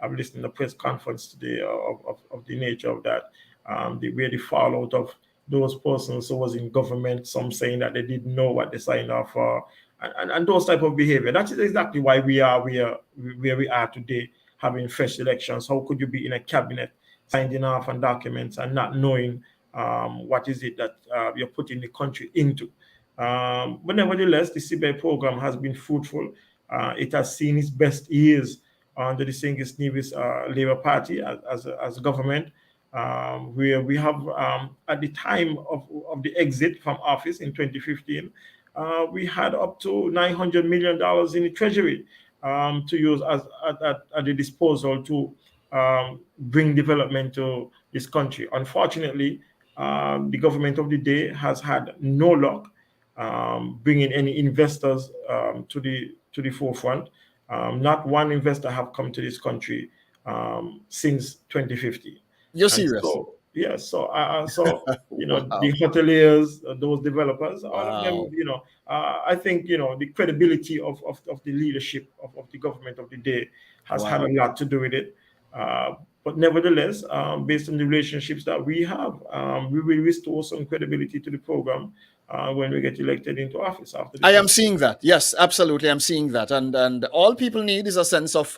I've listened to the press conference today of the nature of that, where the fallout of those persons who was in government, some saying that they didn't know what they signed off for, and those type of behavior. That is exactly why we are where we are today, having fresh elections. How could you be in a cabinet signing off on documents and not knowing what is it that you're putting the country into? But nevertheless, the CBI program has been fruitful. It has seen its best years under the St. Kitts Nevis Labour Party as a government, where we have, at the time of the exit from office in 2015, we had up to $900 million in the treasury to use at the disposal to bring development to this country. Unfortunately, the government of the day has had no luck bringing any investors to the forefront. Not one investor have come to this country since 2015. You're And serious? so, yeah, so the Wow. hoteliers, those developers, all of them, Wow. I think, the credibility of the leadership of the government of the day has had a Wow. lot to do with it. But nevertheless, based on the relationships that we have, we will restore some credibility to the program when we get elected into office after I this am next. seeing that. Yes, absolutely. I'm seeing that. And all people need is a sense of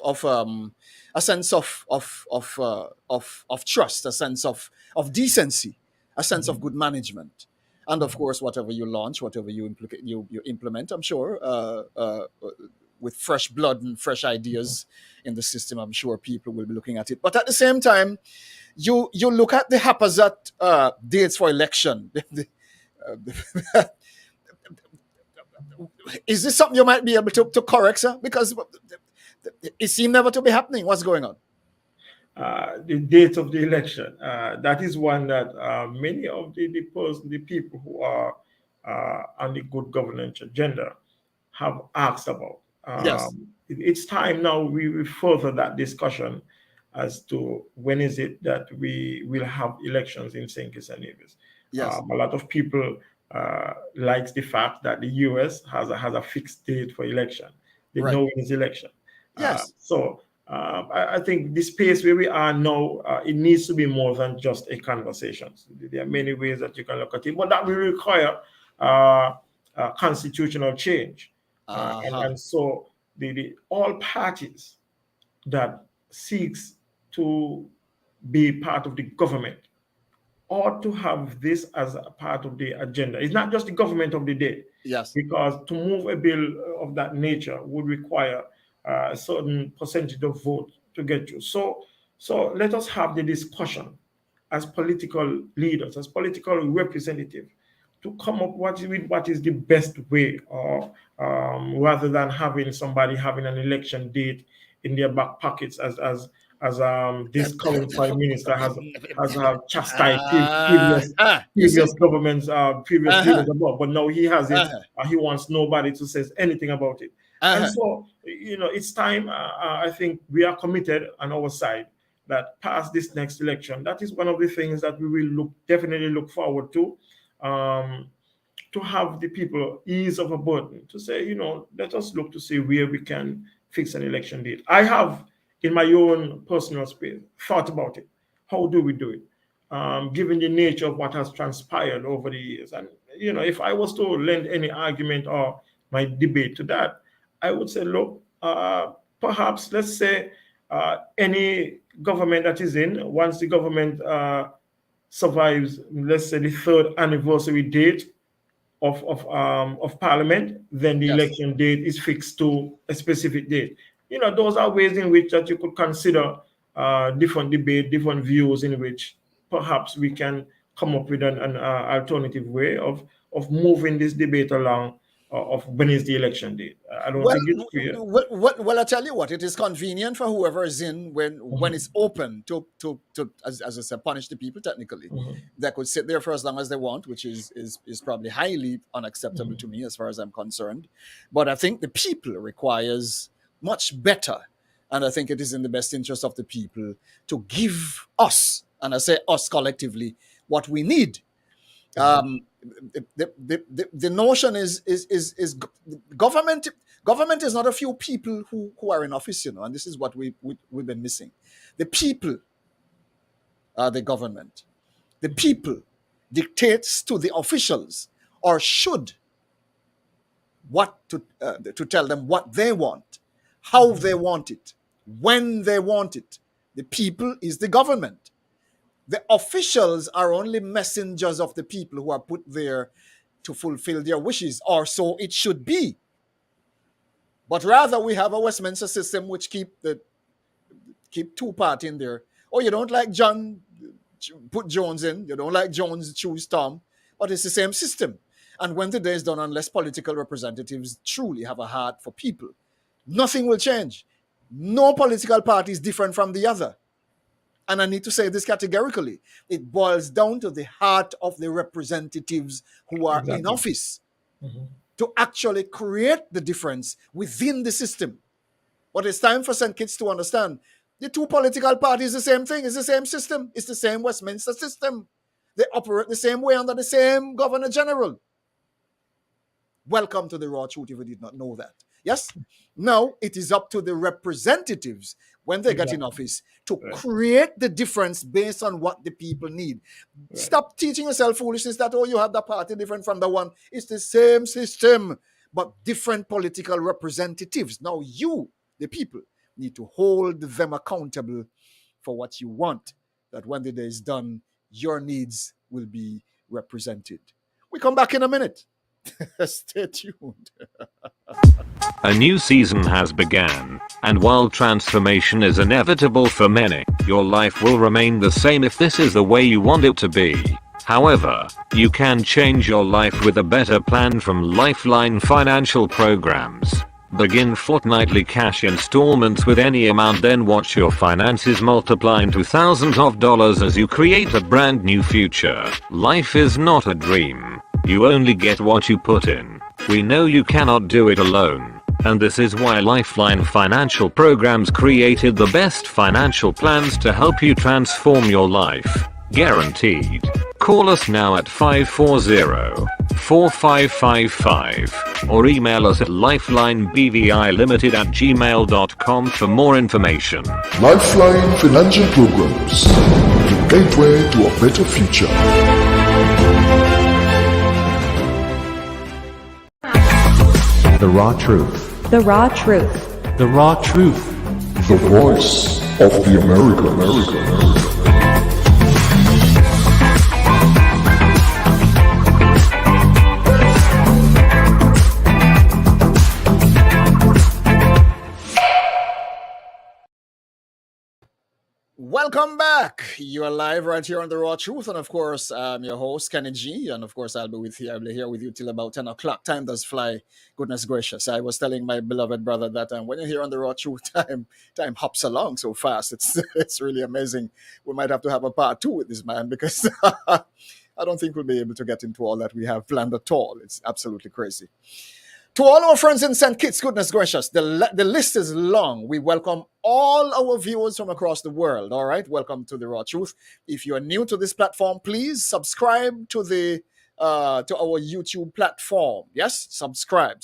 trust, a sense of decency, a sense of Mhm. good management. And of course, whatever you launch, whatever you implement, I'm sure, with fresh blood and fresh ideas in the system, I'm sure people will be looking at it. But at the same time, you look at the haphazard dates for election. Is this something you might be able to correct, sir? Because it seemed never to be happening. What's going on? The date of the election. That is one that many of the people who are on the good governance agenda have asked about. Yes, It's time now we further that discussion as to when is it that we will have elections in St. Kitts and Nevis. yes, A lot of people likes the fact that the US has a fixed date for election. They right. know when it's election. Yes, So I think the space where we are now, it needs to be more than just a conversation. There are many ways that you can look at it, but that will require constitutional change. uh-huh. And so all parties that seeks to be part of the government ought to have this as a part of the agenda. It's not just the government of the day, Yes, because to move a bill of that nature would require a certain percentage of vote to get through. So let us have the discussion as political leaders, as political representatives, to come up with what is the best way, or rather than having somebody having an election date in their back pockets, as this current prime minister has chastised uh, you see, previous governments, previous uh-huh, leaders above, but now he has it. uh-huh, He wants nobody to say anything about it. And uh-huh. so, it's time. I think we are committed on our side that past this next election, that is one of the things that we will definitely look forward um, to have the people ease of a burden to say, let us look to see where we can fix an election date. I have, in my own personal space, thought about it. How do we do it? Given the nature of what has transpired over the years. And, if I was to lend any argument or my debate to that, I would say, look, perhaps, let's say, any government that is in, once the government survives, let's say, the third anniversary date of Parliament, then the election date is fixed to a specific date. Those are ways in which that you could consider different debate, different views in which perhaps we can come up with an alternative way of moving this debate along of when is the election date. I don't think it's clear. Well, I tell you what, it is convenient for whoever is in when it's open to as I said, punish the people technically. They could sit there for as long as they want, which is probably highly unacceptable to me as far as I'm concerned. But I think the people requires much better. And I think it is in the best interest of the people to give us, and I say us collectively, what we need. The notion is government is not a few people who are in office, and this is what we've been missing. The people are the government. The people dictates to the officials, or should, what to tell them what they want, how they want it, when they want it. The people is the government. The officials are only messengers of the people who are put there to fulfill their wishes, or so it should be. But rather, we have a Westminster system which keep two party in there. Oh, you don't like John, put Jones in. You don't like Jones, choose Tom. But it's the same system. And when the day is done, unless political representatives truly have a heart for people, nothing will change. No political party is different from the other. And I need to say this categorically. It boils down to the heart of the representatives who are in office to actually create the difference within the system. But it's time for St. Kitts to understand the two political parties, the same thing. It's the same system. It's the same Westminster system. They operate the same way under the same Governor General. Welcome to the raw truth if you did not know that. Yes? Now, it is up to the representatives when they get in office to create the difference based on what the people need. Stop teaching yourself foolishness that, you have the party different from the one. It's the same system, but different political representatives. Now, you, the people, need to hold them accountable for what you want, that when the day is done, your needs will be represented. We come back in a minute. Stay tuned. A new season has begun, and while transformation is inevitable for many, your life will remain the same if this is the way you want it to be. However, you can change your life with a better plan from Lifeline Financial Programs. Begin fortnightly cash installments with any amount, then watch your finances multiply into thousands of dollars as you create a brand new future. Life is not a dream. You only get what you put in. We know you cannot do it alone, and this is why Lifeline Financial Programs created the best financial plans to help you transform your life. Guaranteed. Call us now at 540-4555 or email us at lifelinebvilimited@gmail.com for more information. Lifeline Financial Programs, the gateway to a better future. The raw truth. The raw truth. The raw truth. The voice of the America. Welcome back. You are live right here on The Raw Truth. And of course, I'm your host, Kenny G. And of course, I'll be here with you till about 10 o'clock. Time does fly. Goodness gracious. I was telling my beloved brother that when you're here on The Raw Truth, time hops along so fast. It's really amazing. We might have to have a part 2 with this man because I don't think we'll be able to get into all that we have planned at all. It's absolutely crazy. To all our friends in St. Kitts, goodness gracious, the list is long. We welcome all our viewers from across the world. All right, welcome to The Raw Truth. If you are new to this platform, please subscribe to to our YouTube platform. Yes, subscribe.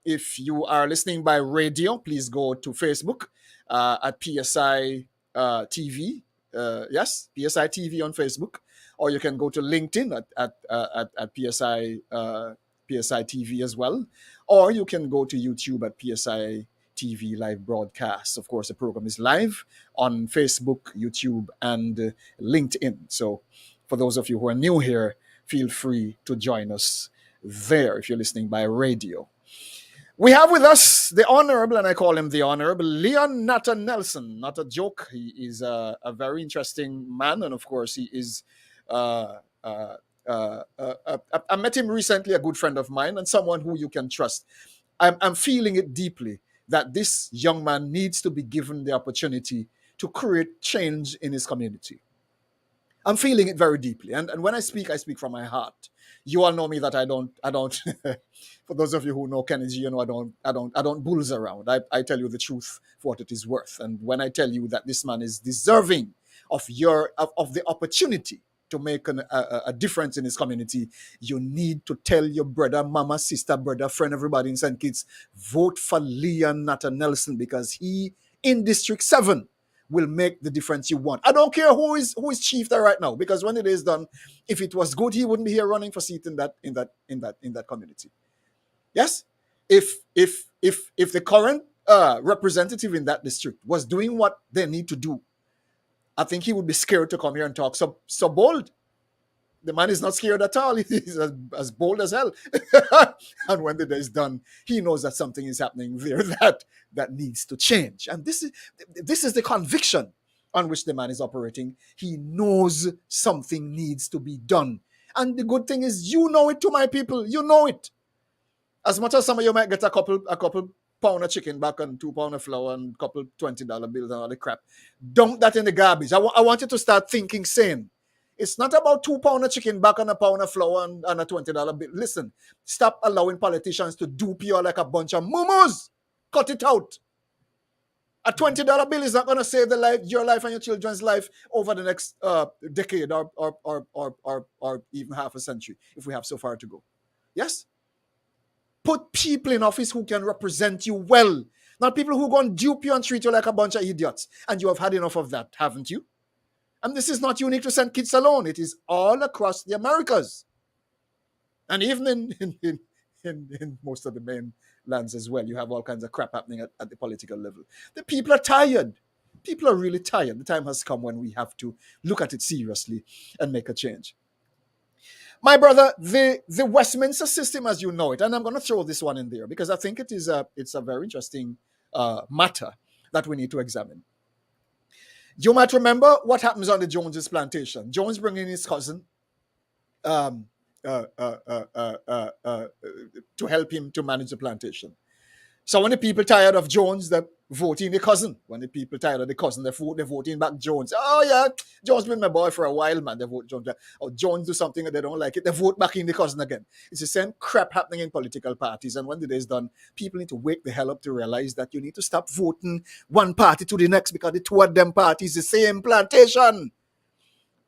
If you are listening by radio, please go to Facebook at PSI TV. Yes, PSI TV on Facebook, or you can go to LinkedIn at PSI PSI TV as well, or you can go to YouTube at PSI TV live broadcast. Of course, the program is live on Facebook, YouTube, and LinkedIn. So, for those of you who are new here, feel free to join us there if you're listening by radio. We have with us the Honorable, and I call him the Honorable, Leon Natta-Nelson. Not a joke. He is a very interesting man, and of course, he is. I met him recently, a good friend of mine, and someone who you can trust. I'm feeling it deeply that this young man needs to be given the opportunity to create change in his community. I'm feeling it very deeply, and when I speak from my heart. You all know me that I don't. For those of you who know Kennedy, you know I don't bulls around. I tell you the truth for what it is worth, and when I tell you that this man is deserving of the opportunity to make a difference in his community, you need to tell your brother, mama, sister, brother, friend, everybody in St. Kitts, vote for Leon Natta-Nelson, because he in District 7 will make the difference you want. I don't care who is chief there right now, because when it is done, if it was good, he wouldn't be here running for seat in that community. Yes, if the current representative in that district was doing what they need to do, I think he would be scared to come here and talk so bold. The man is not scared at all. He's as bold as hell. And when the day is done, he knows that something is happening there that needs to change. And this is the conviction on which the man is operating. He knows something needs to be done. And the good thing is, you know it too, my people. You know it. As much as some of you might get a couple pound of chicken back and 2 pound of flour and a couple $20 bills and all the crap, dunk that in the garbage. I want you to start thinking sane. It's not about 2 pound of chicken back and a pound of flour and a $20 bill. Listen, stop allowing politicians to dupe you like a bunch of mumus. Cut it out. A $20 bill is not going to save your life and your children's life over the next decade or even half a century, if we have so far to go. Yes? Put people in office who can represent you well, not people who are going to dupe you and treat you like a bunch of idiots. And you have had enough of that, haven't you? And this is not unique to St. Kitts alone. It is all across the Americas. And even in most of the main lands as well, you have all kinds of crap happening at the political level. The people are tired. People are really tired. The time has come when we have to look at it seriously and make a change. My brother, the Westminster system as you know it, and I'm going to throw this one in there because I think it's a very interesting matter that we need to examine. You might remember what happens on the Jones's plantation. Jones bringing his cousin to help him to manage the plantation. So when the people tired of Jones, they're voting the cousin. When the people tired of the cousin, they're voting back Jones. Oh yeah, Jones been my boy for a while, man. They vote Jones. Or Jones do something and they don't like it, they vote back in the cousin again. It's the same crap happening in political parties. And when the day is done, people need to wake the hell up to realize that you need to stop voting one party to the next, because the two of them parties the same plantation.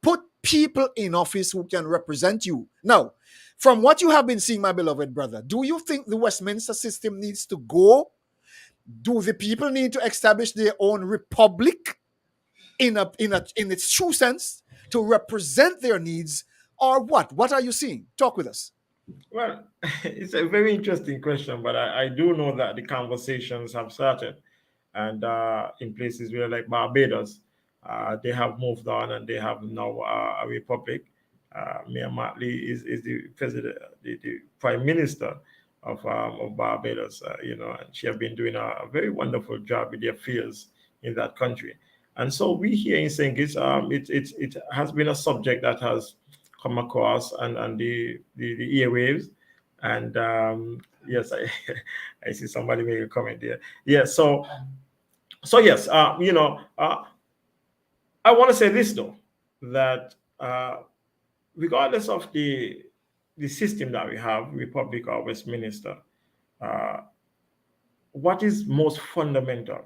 Put people in office who can represent you. Now, from what you have been seeing, my beloved brother, do you think the Westminster system needs to go? Do the people need to establish their own republic in its true sense to represent their needs, or what? What are you seeing? Talk with us. Well, it's a very interesting question, but I do know that the conversations have started, and in places where like Barbados, they have moved on and they have now a republic. Mia Mottley is the president, the prime minister of Barbados, and she has been doing a very wonderful job with the affairs in that country. And so we here in St. Kitts, it has been a subject that has come across and the airwaves. And yes, I see somebody make a comment there. Yeah, so yes, I want to say this though, that regardless of the system that we have, Republic or Westminster, what is most fundamental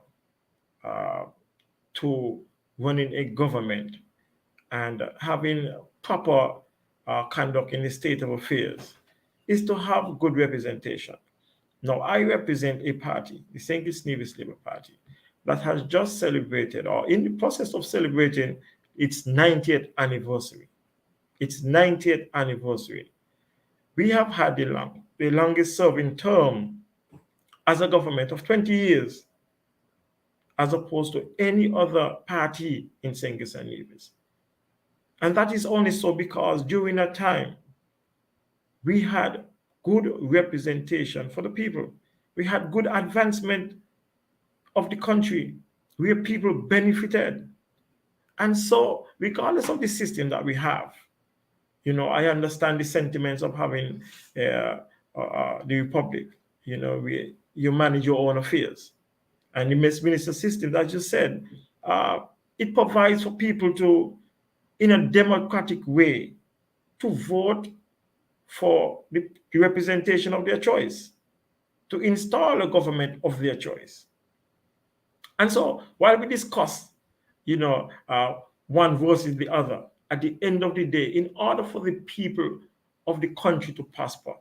to running a government and having proper conduct in the state of affairs is to have good representation. Now, I represent a party, the St. Kitts Nevis Labour Party, that has just celebrated, or in the process of celebrating, its 90th anniversary. Its 90th anniversary. We have had the longest serving term as a government of 20 years, as opposed to any other party in St. Kitts and Nevis. And that is only so because during that time, we had good representation for the people. We had good advancement of the country where people benefited. And so, regardless of the system that we have, I understand the sentiments of having the republic, where you manage your own affairs. And the minister system, as you said, it provides for people to, in a democratic way, to vote for the representation of their choice, to install a government of their choice. And so while we discuss, one versus the other, at the end of the day, in order for the people of the country to prosper,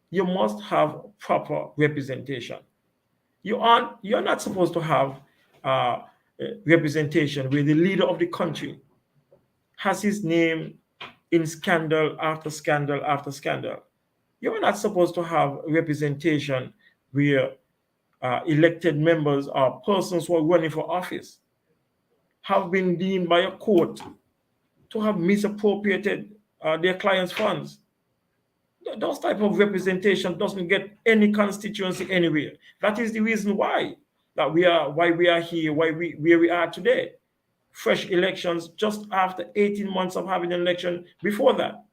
you must have proper representation. You're not supposed to have representation where the leader of the country has his name in scandal after scandal after scandal. You're not supposed to have representation where elected members or persons who are running for office have been deemed by a court to have misappropriated their clients' funds. Those type of representation doesn't get any constituency anywhere. That is the reason why we are here, where we are today. Fresh elections just after 18 months of having an election before that.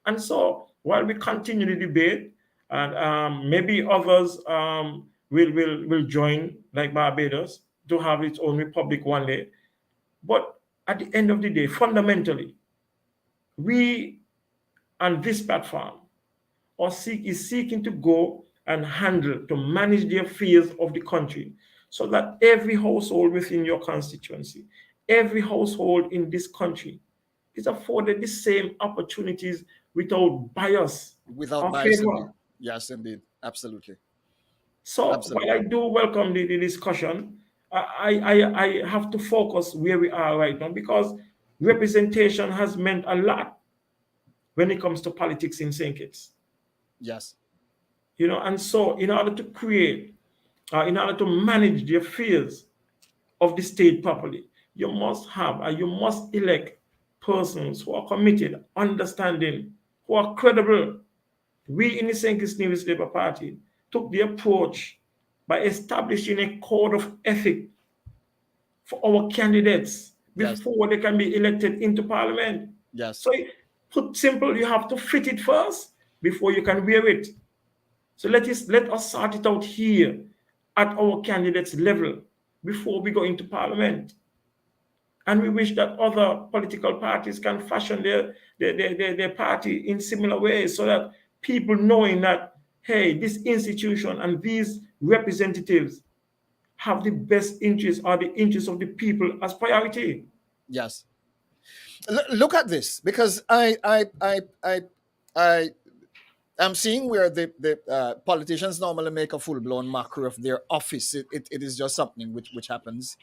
And so while we continue the debate, and maybe others will join, like Barbados, to have its own republic one day. But at the end of the day, fundamentally, we on this platform is seeking to go and to manage the affairs of the country so that every household within your constituency, every household in this country is afforded the same opportunities without bias. Without bias, indeed. Yes, indeed. Absolutely. So while I do welcome the discussion, I have to focus where we are right now, because representation has meant a lot when it comes to politics in St. Kitts. Yes. And so in order to manage the affairs of the state properly, you must elect persons who are committed, understanding, who are credible. We in the St. Kitts Nevis Labour Party took the approach by establishing a code of ethics for our candidates before they can be elected into parliament. Yes. So put simple, you have to fit it first before you can wear it. So let us sort it out here at our candidates level before we go into parliament. And we wish that other political parties can fashion their party in similar ways, so that people knowing that, hey, this institution and these representatives have the best interests or the interests of the people as priority. Yes. Look at this, because I'm seeing where the politicians normally make a full-blown mockery of their office. It is just something which happens,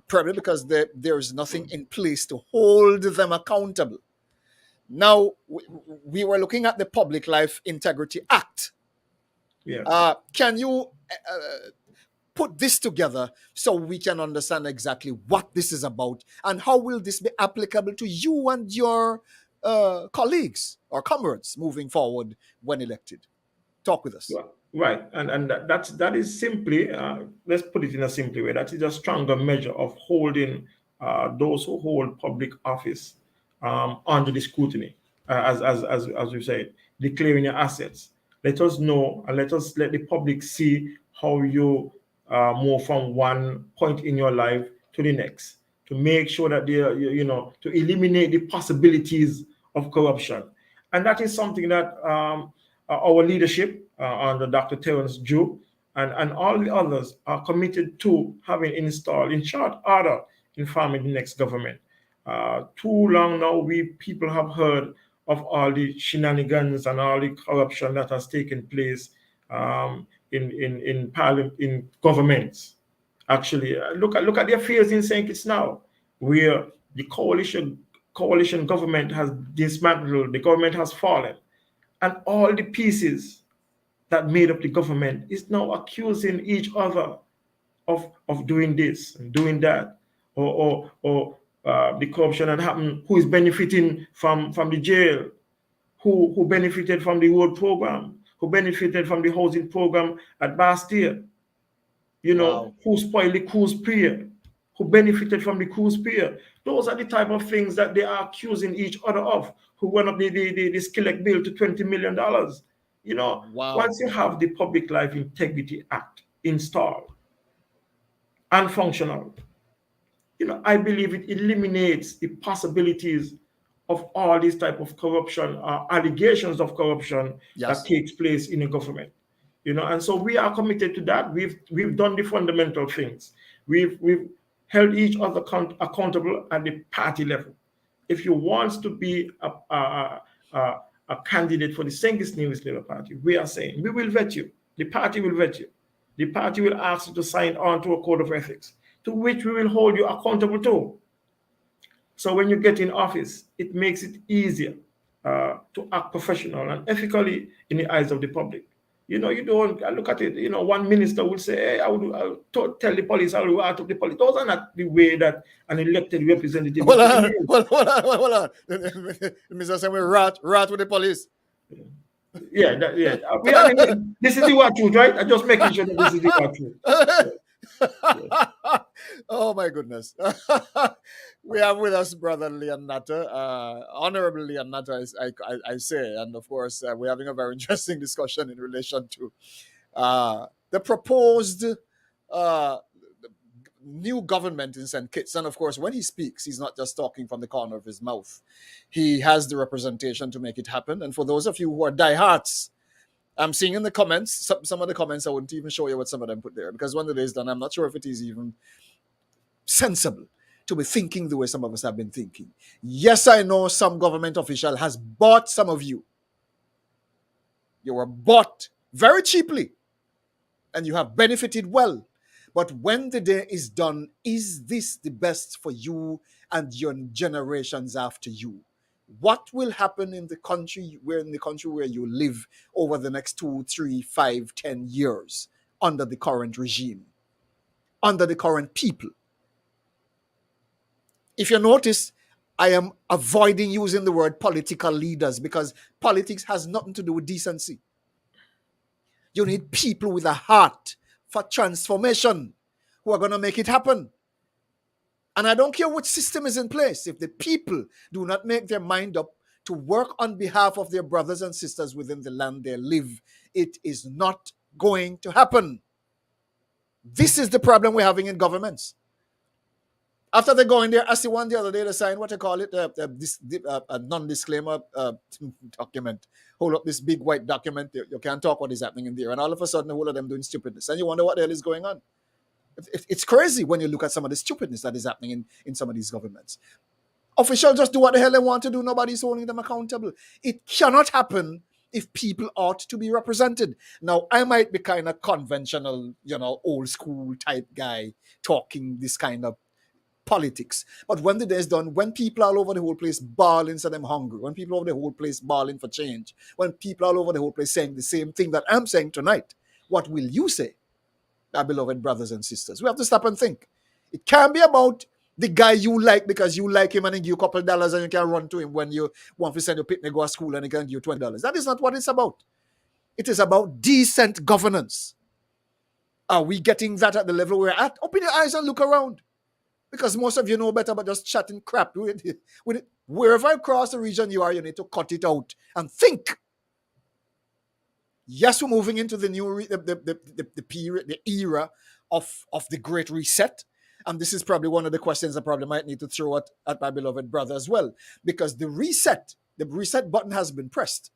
probably because there is nothing in place to hold them accountable. Now, we were looking at the Public Life Integrity Act. Yeah. Can you put this together so we can understand exactly what this is about, and how will this be applicable to you and your colleagues or comrades moving forward when elected? Talk with us. Right, and that is simply, let's put it in a simple way, that is a stronger measure of holding those who hold public office under the scrutiny, as we said, declaring your assets. Let us know, and let the public see how you move from one point in your life to the next, to make sure that to eliminate the possibilities of corruption. And that is something that our leadership under Dr. Terence Jew and all the others are committed to having installed in short order in forming the next government. Too long now, people have heard of all the shenanigans and all the corruption that has taken place in parliament, in governments. Actually, look at the affairs in St. Kitts now, where the coalition government has dismantled, the government has fallen, and all the pieces that made up the government is now accusing each other of doing this and doing that, or the corruption that happened, who is benefiting from the jail, who benefited from the road program, who benefited from the housing program at Bastille, Wow. who spoiled the cruise pier, who benefited from the cruise pier. Those are the type of things that they are accusing each other of, who went up the Skillet bill to $20 million. Wow. Once you have the Public Life Integrity Act installed and functional, I believe it eliminates the possibilities of all these type of corruption, allegations of corruption Yes. that takes place in a government. And so we are committed to that. We've done the fundamental things. We've held each other accountable at the party level. If you want to be a candidate for the St. Kitts Nevis Labour Party, we are saying we will vet you. The party will vet you. The party will ask you to sign on to a code of ethics, to which we will hold you accountable to. So when you get in office, it makes it easier to act professional and ethically in the eyes of the public. You don't look at it. One minister will say, "Hey, I will tell the police, I will out of the police." Those are not the way that an elected representative. Hold on. Mr. Sam, we rat with the police. Yeah. This is the what truth, right? I'm just making sure that this is the what truth. Yeah. Oh my goodness. We have with us brother Leon Natta, Honorable Leon Natta, I say, and of course we're having a very interesting discussion in relation to the proposed new government in St. Kitts. And of course, when he speaks, he's not just talking from the corner of his mouth. He has the representation to make it happen. And for those of you who are diehards, I'm seeing in the comments, some of the comments, I wouldn't even show you what some of them put there, because when the day is done, I'm not sure if it is even sensible to be thinking the way some of us have been thinking. Yes, I know some government official has bought some of you. You were bought very cheaply, and you have benefited well. But when the day is done, is this the best for you and your generations after you? What will happen in the country where you live over the next 2, 3, 5, 10 years under the current regime, under the current people? If you notice, I am avoiding using the word political leaders because politics has nothing to do with decency. You need people with a heart for transformation who are going to make it happen. And I don't care what system is in place. If the people do not make their mind up to work on behalf of their brothers and sisters within the land they live, it is not going to happen. This is the problem we're having in governments. After they go in there, I see one the other day, they signed what they call it, a non-disclaimer document. Hold up this big white document. You can't talk what is happening in there. And all of a sudden, the whole of them doing stupidness. And you wonder what the hell is going on. It's crazy when you look at some of the stupidness that is happening in some of these governments. Officials just do what the hell they want to do. Nobody's holding them accountable. It cannot happen if people ought to be represented. Now, I might be kind of conventional, old school type guy talking this kind of politics. But when the day is done, when people all over the whole place bawling so them hungry, when people all over the whole place bawling for change, when people all over the whole place saying the same thing that I'm saying tonight, what will you say, our beloved brothers and sisters? We have to stop and think. It can't be about the guy you like because you like him and he give you a couple of dollars and you can run to him when you want to send your picnic go to school and he can give you $20. That is not what it's about. It is about decent governance. Are we getting that at the level we're at? Open your eyes and look around. Because most of you know better but just chatting crap with it. Wherever across the region you are, you need to cut it out and think. Yes, we're moving into the new the period, the era of the Great Reset. And this is probably one of the questions I probably might need to throw at my beloved brother as well. Because the reset button has been pressed.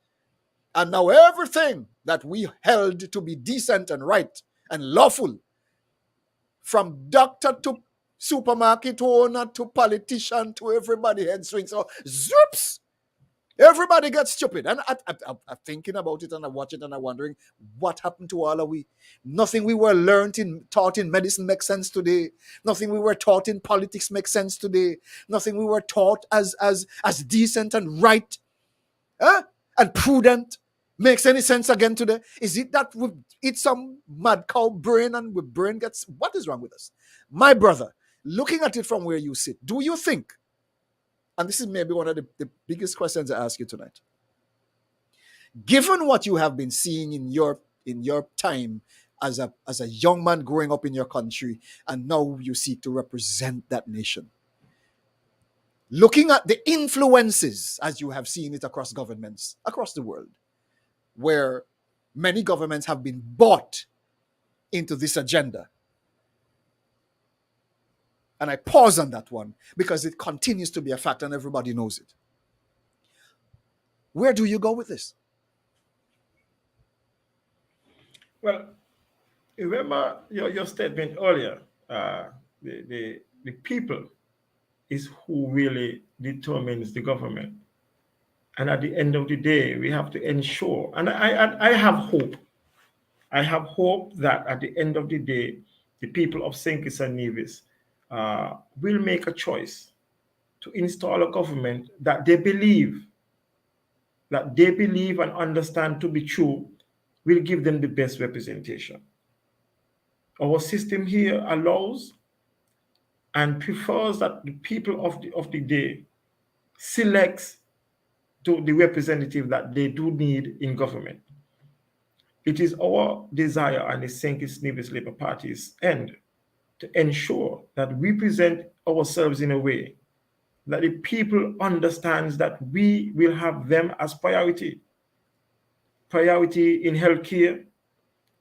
And now everything that we held to be decent and right and lawful, from doctor to supermarket owner to politician to everybody head swings, so zoops, Everybody gets stupid. And I'm thinking about it and I watch it and I'm wondering what happened to all of we. Nothing we were taught in medicine makes sense today. Nothing we were taught in politics makes sense today. Nothing we were taught as decent and right, and prudent makes any sense again today. Is it that we eat some mad cow brain and we brain gets, what is wrong with us? My brother, looking at it from where you sit, do you think, and this is maybe one of the biggest questions I ask you tonight, given what you have been seeing in your time as a young man growing up in your country, and now you seek to represent that nation, looking at the influences as you have seen it across governments across the world, where many governments have been bought into this agenda. And I pause on that one because it continues to be a fact and everybody knows it. Where do you go with this? Well, remember your statement earlier. The people is who really determines the government. And at the end of the day, we have to ensure, and I have hope. I have hope that at the end of the day, the people of St. Kitts and Nevis will make a choice to install a government that they believe and understand to be true, will give them the best representation. Our system here allows and prefers that the people of the day selects to the representative that they do need in government. It is our desire and the St. Kitts Nevis Labour Party's end to ensure that we present ourselves in a way that the people understands that we will have them as priority. Priority in healthcare,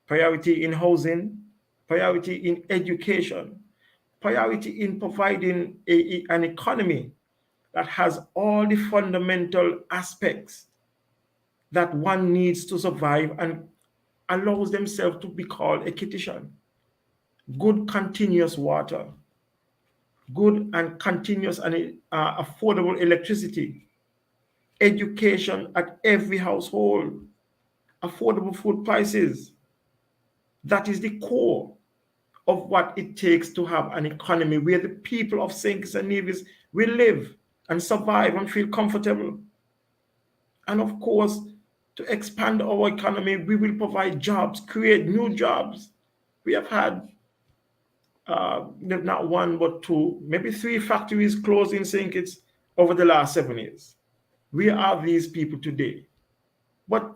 priority in housing, priority in education, priority in providing an economy that has all the fundamental aspects that one needs to survive and allows themselves to be called a Kittitian. Good continuous water, good and continuous and affordable electricity, education at every household, affordable food prices. That is the core of what it takes to have an economy where the people of St. Kitts and Nevis will live and survive and feel comfortable. And of course, to expand our economy, we will provide jobs, create new jobs. We have had not one, but two, maybe three factories closed in St. Kitts over the last 7 years. We are these people today. But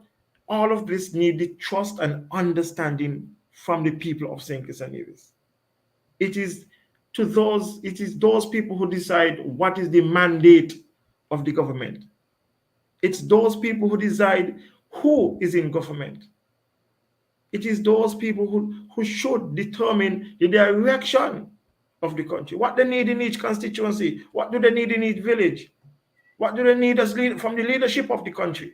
all of this need the trust and understanding from the people of St. Kitts and Nevis. It is those people who decide what is the mandate of the government. It's those people who decide who is in government. It is those people who should determine the direction of the country, what they need in each constituency, what do they need in each village, what do they need from the leadership of the country.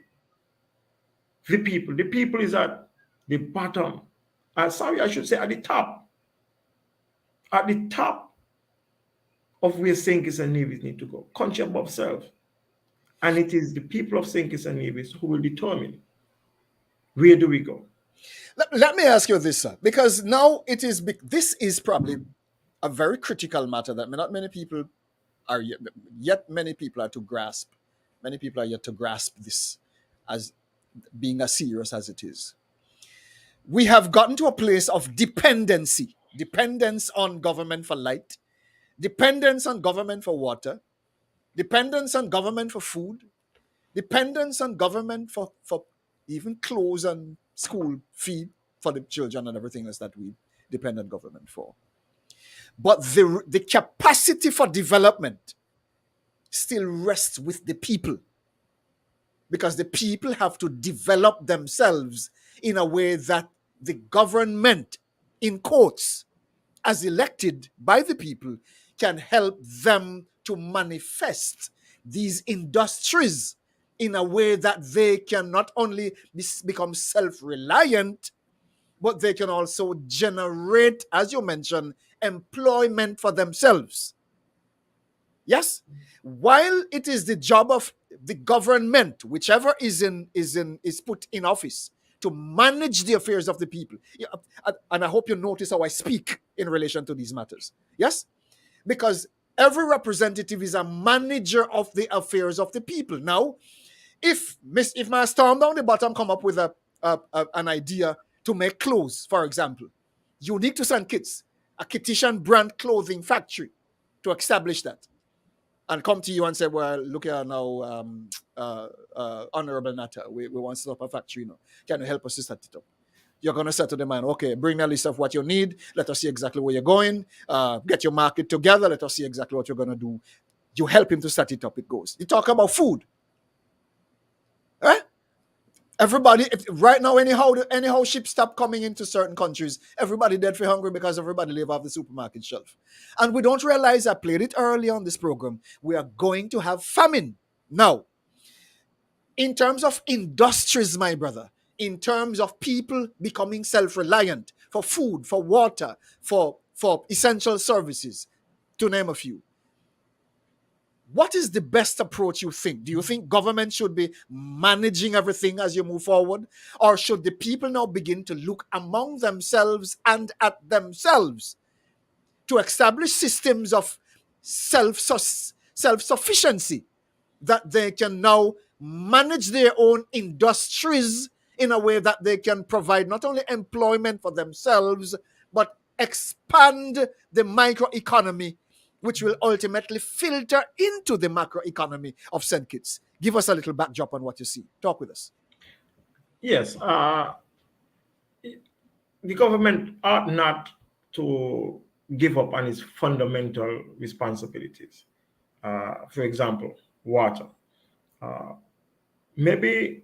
The people is at the bottom. Sorry, I should say at the top of where St. Kitts and Nevis need to go, country above self. And it is the people of St. Kitts and Nevis who will determine where do we go. Let me ask you this, sir, because now this is probably a very critical matter that not many people are many people are to grasp. Many people are yet to grasp this as being as serious as it is. We have gotten to a place of dependence on government for light, dependence on government for water, dependence on government for food, dependence on government for even clothes and school fee for the children and everything else that we depend on government for. But the capacity for development still rests with the people, because the people have to develop themselves in a way that the government, in quotes, as elected by the people, can help them to manifest these industries in a way that they can not only become self-reliant, but they can also generate, as you mentioned, employment for themselves. Yes, while it is the job of the government, whichever is put in office, to manage the affairs of the people. Yeah, and I hope you notice how I speak in relation to these matters. Yes, because every representative is a manager of the affairs of the people. Now, if my storm down the bottom come up with an idea to make clothes, for example, unique to St. Kitts, a Kittitian brand clothing factory, to establish that, and come to you and say, well, look here now, Honorable Natta, we want to set up a factory now. Can you help us to set it up? You're going to say to the man, okay, bring a list of what you need. Let us see exactly where you're going. Get your market together. Let us see exactly what you're going to do. You help him to set it up, it goes. You talk about food. Eh? Everybody, right now, anyhow ships stop coming into certain countries, everybody dead for hungry because everybody live off the supermarket shelf. And we don't realize, I played it early on this program, we are going to have famine. Now, in terms of industries, my brother, in terms of people becoming self-reliant for food, for water, for essential services, to name a few, what is the best approach you think? Do you think government should be managing everything as you move forward? Or should the people now begin to look among themselves and at themselves to establish systems of self-sufficiency, that they can now manage their own industries in a way that they can provide not only employment for themselves, but expand the microeconomy, which will ultimately filter into the macroeconomy of St. Kitts? Give us a little backdrop on what you see. Talk with us. Yes, the government ought not to give up on its fundamental responsibilities. For example, water. Maybe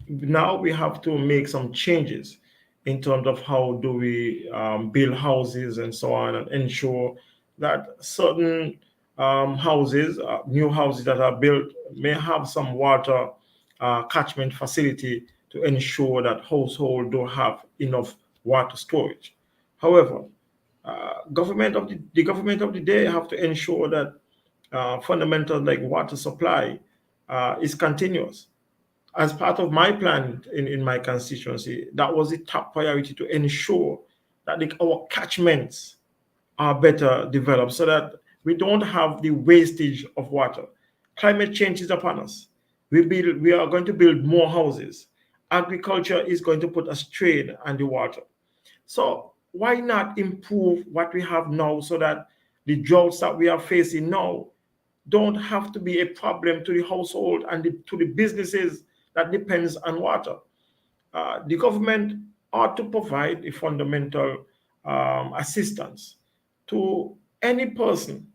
now we have to make some changes in terms of how do we build houses and so on, and ensure that certain houses, new houses that are built, may have some water catchment facility to ensure that households do have enough water storage. However, the government of the day have to ensure that fundamentals like water supply is continuous. As part of my plan in my constituency, that was the top priority, to ensure that our catchments are better developed so that we don't have the wastage of water. Climate change is upon us. We are going to build more houses. Agriculture is going to put a strain on the water. So why not improve what we have now so that the droughts that we are facing now don't have to be a problem to the household and to the businesses that depends on water? The government ought to provide a fundamental assistance to any person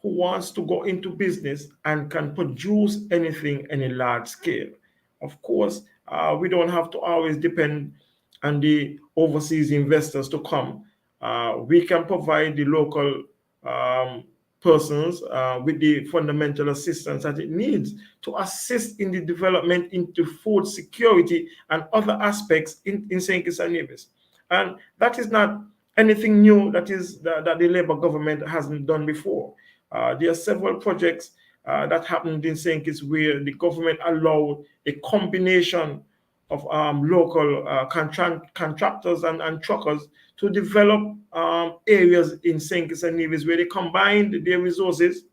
who wants to go into business and can produce anything in a large scale. Of course, we don't have to always depend on the overseas investors to come. We can provide the local persons with the fundamental assistance that it needs to assist in the development into food security and other aspects in St. Kitts and Nevis. And that is not anything new that the Labour government hasn't done before. There are several projects that happened in St. Kitts where the government allowed a combination of local contractors and truckers to develop areas in St. Kitts and Nevis where they combined their resources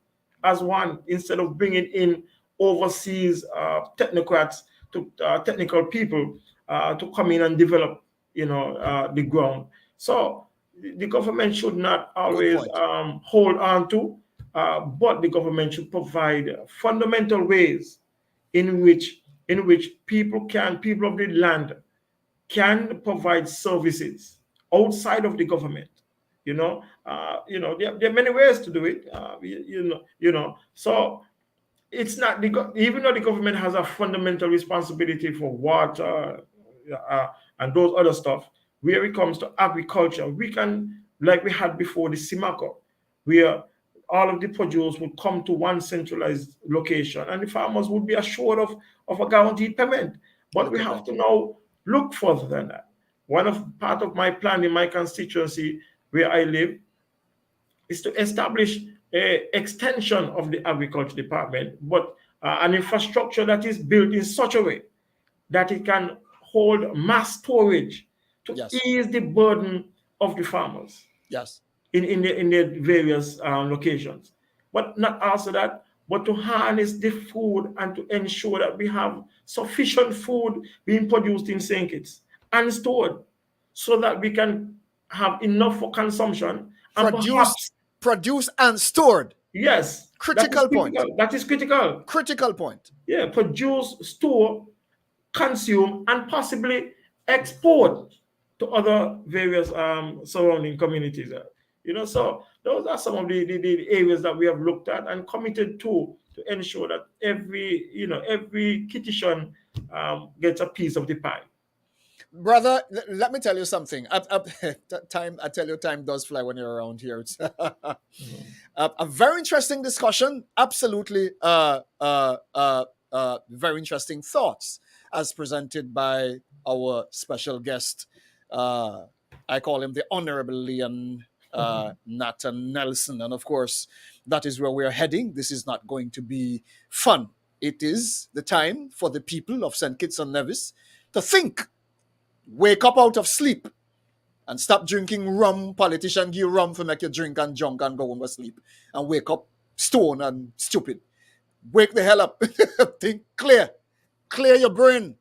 as one, instead of bringing in overseas technocrats, technical people to come in and develop, the ground. So the government should not always hold on to, but the government should provide fundamental ways in which people of the land can provide services outside of the government. There are many ways to do it. So it's not even though the government has a fundamental responsibility for water and those other stuff. Where it comes to agriculture, we can, like we had before, the Simaco, where all of the produce would come to one centralized location, and the farmers would be assured of a guaranteed payment. But we have to now look further than that. Part of my plan in my constituency where I live is to establish a extension of the agriculture department, but an infrastructure that is built in such a way that it can hold mass storage to Yes. ease the burden of the farmers Yes. in the various locations. But not also that, but to harness the food and to ensure that we have sufficient food being produced in St. Kitts and stored so that we can have enough for consumption and Produced, perhaps, produced and stored. yes, that is Critical point. critical. That is critical. Critical point. Yeah, produce, store, consume, and possibly export to other various surrounding communities. So those are some of the areas that we have looked at and committed to ensure that every Kittitian gets a piece of the pie. Brother, let me tell you something. I tell you, time does fly when you're around here. It's a very interesting discussion. Absolutely, very interesting thoughts as presented by our special guest. I call him the Honorable Leon Natta-Nelson, and of course, that is where we're heading. This is not going to be fun. It is the time for the people of St. Kitts and Nevis to think. Wake up out of sleep and stop drinking rum. Politician give rum for make you drink and junk and go home to sleep. And wake up stone and stupid. Wake the hell up. Think clear. Clear your brain.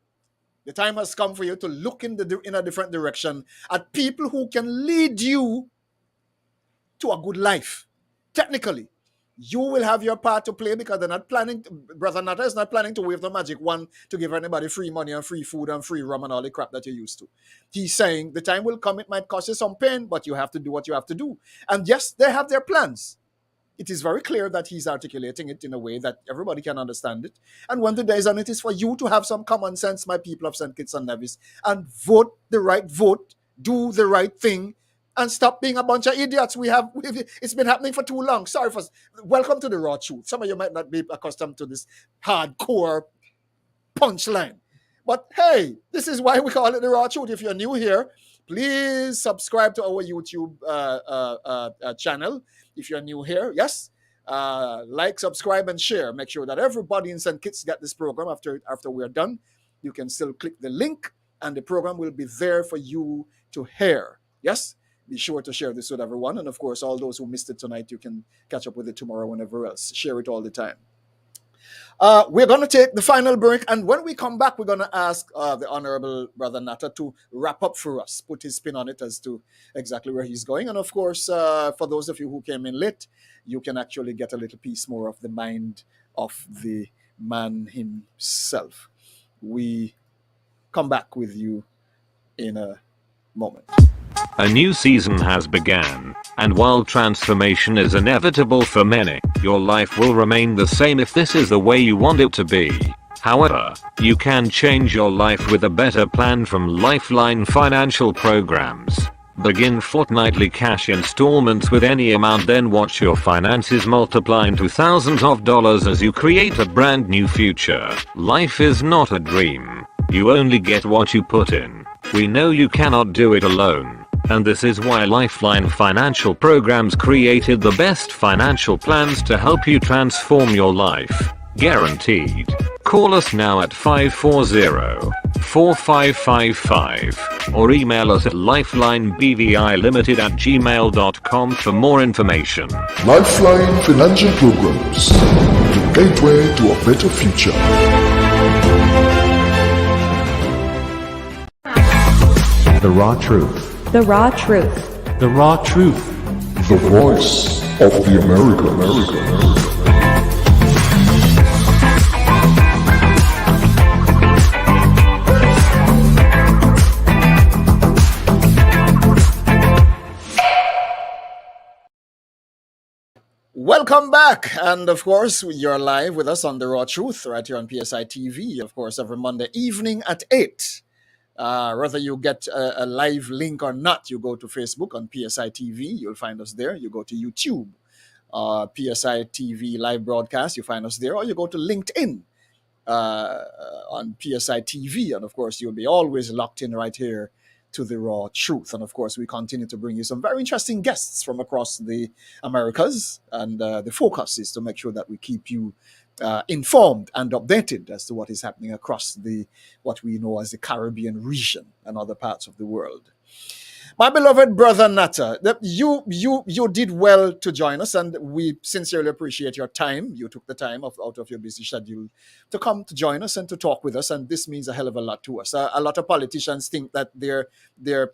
The time has come for you to look in a different direction at people who can lead you to a good life. Technically, you will have your part to play because they're not planning, Brother Natta is not planning to wave the magic wand to give anybody free money and free food and free rum and all the crap that you're used to. He's saying the time will come, it might cost you some pain, but you have to do what you have to do. And yes, they have their plans. It is very clear that he's articulating it in a way that everybody can understand it. And when the day is on, it is for you to have some common sense, my people of St. Kitts and Nevis, and vote the right vote, do the right thing, and stop being a bunch of idiots. It's been happening for too long. Sorry for. Welcome to the raw truth. Some of you might not be accustomed to this hardcore punchline, but hey, this is why we call it the raw truth. If you're new here, please subscribe to our YouTube channel. If you're new here, yes, like, subscribe, and share. Make sure that everybody in St. Kitts get this program after we're done. You can still click the link, and the program will be there for you to hear. Yes. Be sure to share this with everyone. And of course, all those who missed it tonight, you can catch up with it tomorrow, whenever else. Share it all the time. We're going to take the final break. And when we come back, we're going to ask the Honorable Brother Natta to wrap up for us, put his spin on it as to exactly where he's going. And of course, for those of you who came in late, you can actually get a little piece more of the mind of the man himself. We come back with you in a moment. A new season has begun, and while transformation is inevitable for many, your life will remain the same if this is the way you want it to be. However, you can change your life with a better plan from Lifeline Financial Programs. Begin fortnightly cash installments with any amount, then watch your finances multiply into thousands of dollars as you create a brand new future. Life is not a dream. You only get what you put in. We know you cannot do it alone, and this is why Lifeline Financial Programs created the best financial plans to help you transform your life. Guaranteed. Call us now at 540-4555 or email us at lifelinebvilimited@gmail.com for more information. Lifeline Financial Programs, the gateway to a better future. The raw truth. The raw truth. The raw truth. The voice of the American. Welcome back, and of course, you're live with us on The Raw Truth right here on PSI TV, of course, every Monday evening at 8. Whether you get a live link or not, you go to Facebook on PSI TV, you'll find us there. You go to YouTube, PSI TV live broadcast, you find us there, or you go to LinkedIn on PSI TV, and of course, you'll be always locked in right here to the Raw Truth. And of course, we continue to bring you some very interesting guests from across the Americas. And the focus is to make sure that we keep you informed and updated as to what is happening across what we know as the Caribbean region and other parts of the world. My beloved brother Natta, you did well to join us, and we sincerely appreciate your time. You took the time out of your busy schedule to come to join us and to talk with us, and this means a hell of a lot to us. A lot of politicians think that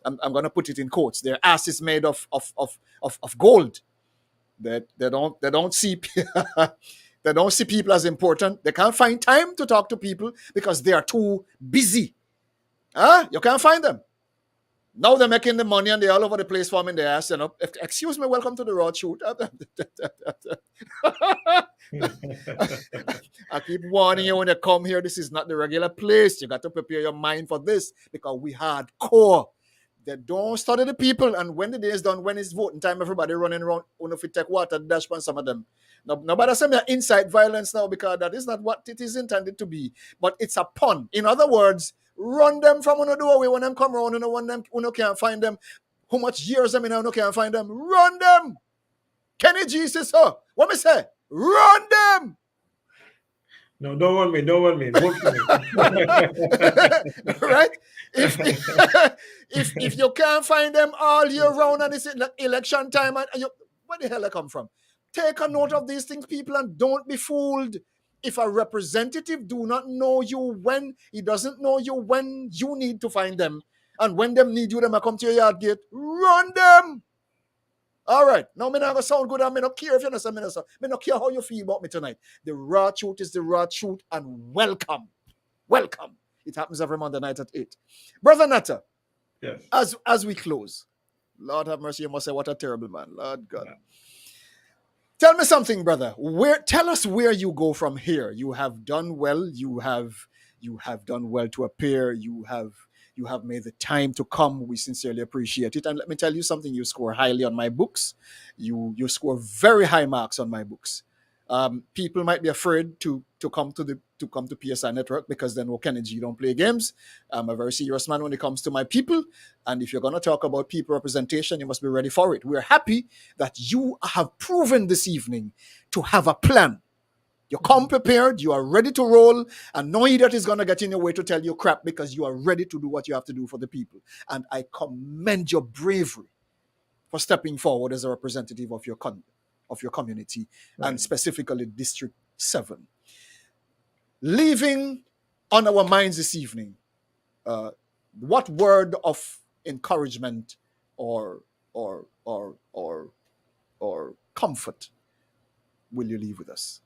I'm going to put it in quotes, their ass is made of gold. They don't see they don't see people as important. They can't find time to talk to people because they are too busy. You can't find them. Now they're making the money and they're all over the place forming their ass. Excuse me, welcome to the Raw Shoot. I keep warning you when you come here, this is not the regular place. You got to prepare your mind for this because we hardcore. They don't study the people, and when the day is done, when it's voting time, everybody running around, if you take water, dash on some of them. Nobody say me incite violence now because that is not what it is intended to be, but it's a pun. In other words, run them from one doorway when them come around, when can't find them. How much years I mean now can't find them? Run them! Kenny G says so. What me say? Run them! No, don't want me. Vote for me. Right? If you can't find them all year round and it's election time, and where the hell I come from? Take a note of these things, people, and don't be fooled. If a representative do not know you when, he doesn't know you when you need to find them. And when them need you, them come to your yard gate, run them. All right. Now, me not going to sound good, and me not care if you know something. Me not care how you feel about me tonight. The Raw Truth is the Raw Truth, and welcome. Welcome. It happens every Monday night at 8. Brother Natta, yes. As we close, Lord have mercy, you must say, what a terrible man. Lord God. Yeah. Tell me something, brother. Tell us where you go from here. You have done well. You have done well to appear. You have made the time to come. We sincerely appreciate it. And let me tell you something. You score highly on my books. You score very high marks on my books. People might be afraid to come to PSI Network because then Kennedy don't play games. I'm a very serious man when it comes to my people. And if you're going to talk about people representation, you must be ready for it. We're happy that you have proven this evening to have a plan. You come prepared, you are ready to roll, and no idiot is going to get in your way to tell you crap because you are ready to do what you have to do for the people. And I commend your bravery for stepping forward as a representative of your community, right, and specifically District 7. Leaving on our minds this evening, what word of encouragement or comfort will you leave with us?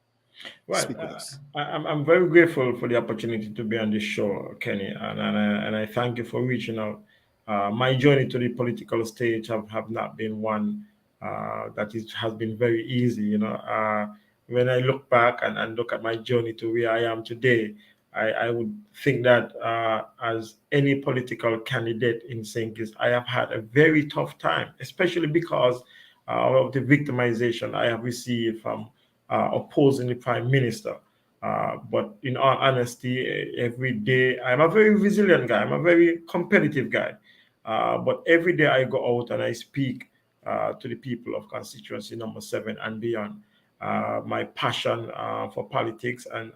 Well, Speak with us. I'm very grateful for the opportunity to be on this show, Kenny, and I thank you for reaching out. My journey to the political stage have not been one that has been very easy. When I look back and look at my journey to where I am today, I would think that as any political candidate in St. Kitts, I have had a very tough time, especially because of the victimization I have received from opposing the Prime Minister. But in all honesty, every day, I'm a very resilient guy. I'm a very competitive guy. But every day I go out and I speak to the people of Constituency number 7 and beyond. My passion for politics and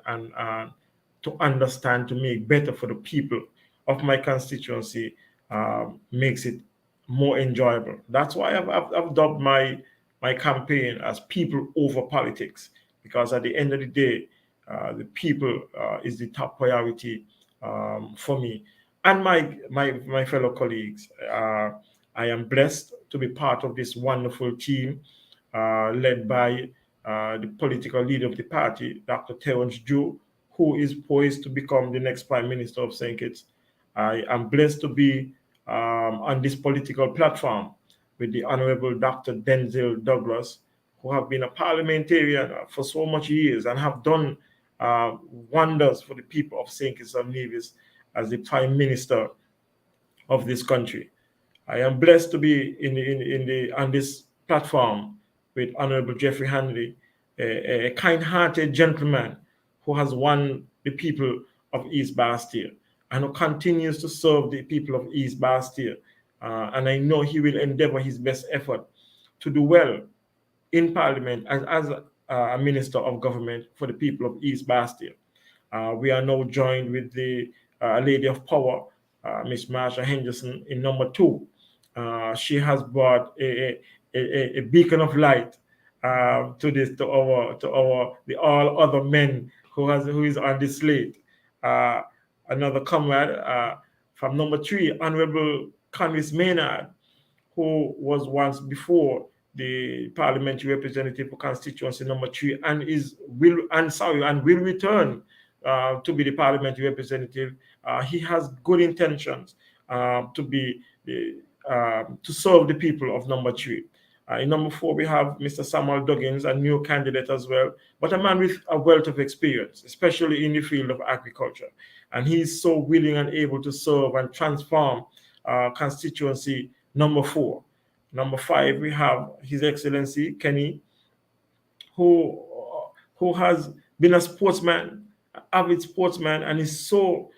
to understand, to make better for the people of my constituency makes it more enjoyable. That's why I've dubbed my campaign as People Over Politics, because at the end of the day, the people is the top priority for me and my fellow colleagues. I am blessed to be part of this wonderful team led by the political leader of the party, Dr. Terence Joe, who is poised to become the next Prime Minister of St. Kitts. I am blessed to be on this political platform with the Honorable Dr. Denzel Douglas, who have been a parliamentarian for so much years and have done wonders for the people of St. Kitts and Nevis as the Prime Minister of this country. I am blessed to be on this platform with Honorable Jeffrey Hanley, a kind-hearted gentleman who has won the people of East Bastille and who continues to serve the people of East Bastille and I know he will endeavor his best effort to do well in Parliament as a Minister of Government for the people of East Bastia. We are now joined with the Lady of Power, Miss Marsha Henderson, in number 2. She has brought a beacon of light to the all other men who is on the slate. Another comrade from number 3, Honorable Convis Maynard, who was once before the parliamentary representative for constituency number 3 and will return to be the parliamentary representative. He has good intentions to serve the people of number 3. In number 4, we have Mr. Samuel Duggins, a new candidate as well, but a man with a wealth of experience, especially in the field of agriculture. And he's so willing and able to serve and transform constituency number 4. Number 5, we have His Excellency Kenny, who has been a sportsman, avid sportsman, and is so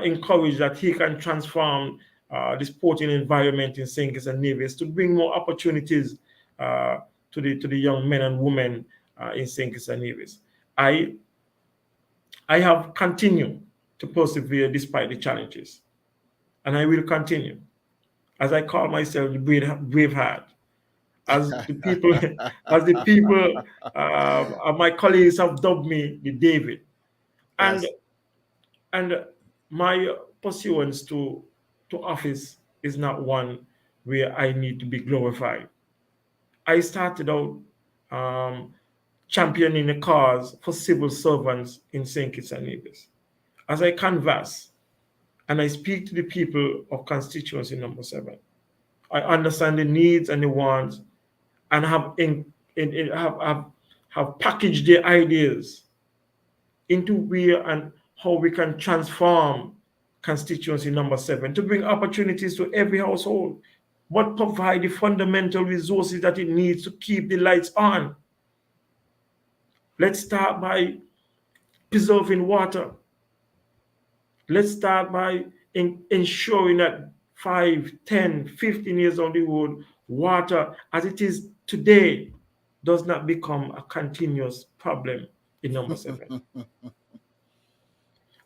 encouraged that he can transform the sporting environment in St. Kitts and Nevis to bring more opportunities to the young men and women in St. Kitts and Nevis. I have continued to persevere despite the challenges, and I will continue, as I call myself the Braveheart. As the people, my colleagues have dubbed me the David, Yes. and my pursuance to office is not one where I need to be glorified. I started out championing a cause for civil servants in St. Kitts and Nevis. As I canvass and I speak to the people of constituency number 7, I understand the needs and the wants, and have packaged their ideas into where and how we can transform constituency number 7 to bring opportunities to every household, but provide the fundamental resources that it needs to keep the lights on. Let's start by preserving water. Let's start by ensuring that 5, 10, 15 years down the road, water as it is today does not become a continuous problem in number 7.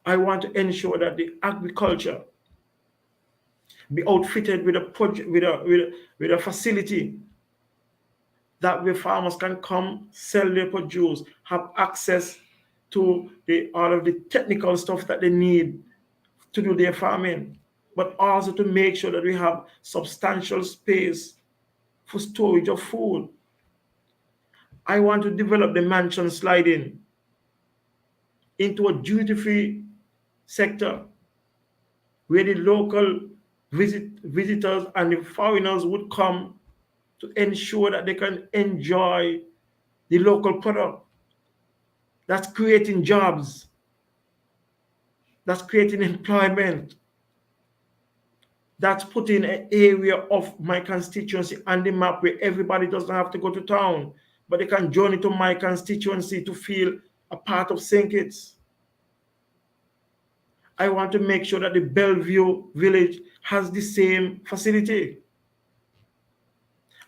I want to ensure that the agriculture be outfitted with a facility that where farmers can come, sell their produce, have access to all of the technical stuff that they need to do their farming, but also to make sure that we have substantial space for storage of food. I want to develop the mansion sliding into a duty-free sector where the local visitors and the foreigners would come to ensure that they can enjoy the local product. That's creating jobs. That's creating employment. That's putting an area of my constituency on the map where everybody doesn't have to go to town, but they can journey to my constituency to feel a part of St. Kitts. I want to make sure that the Bellevue village has the same facility.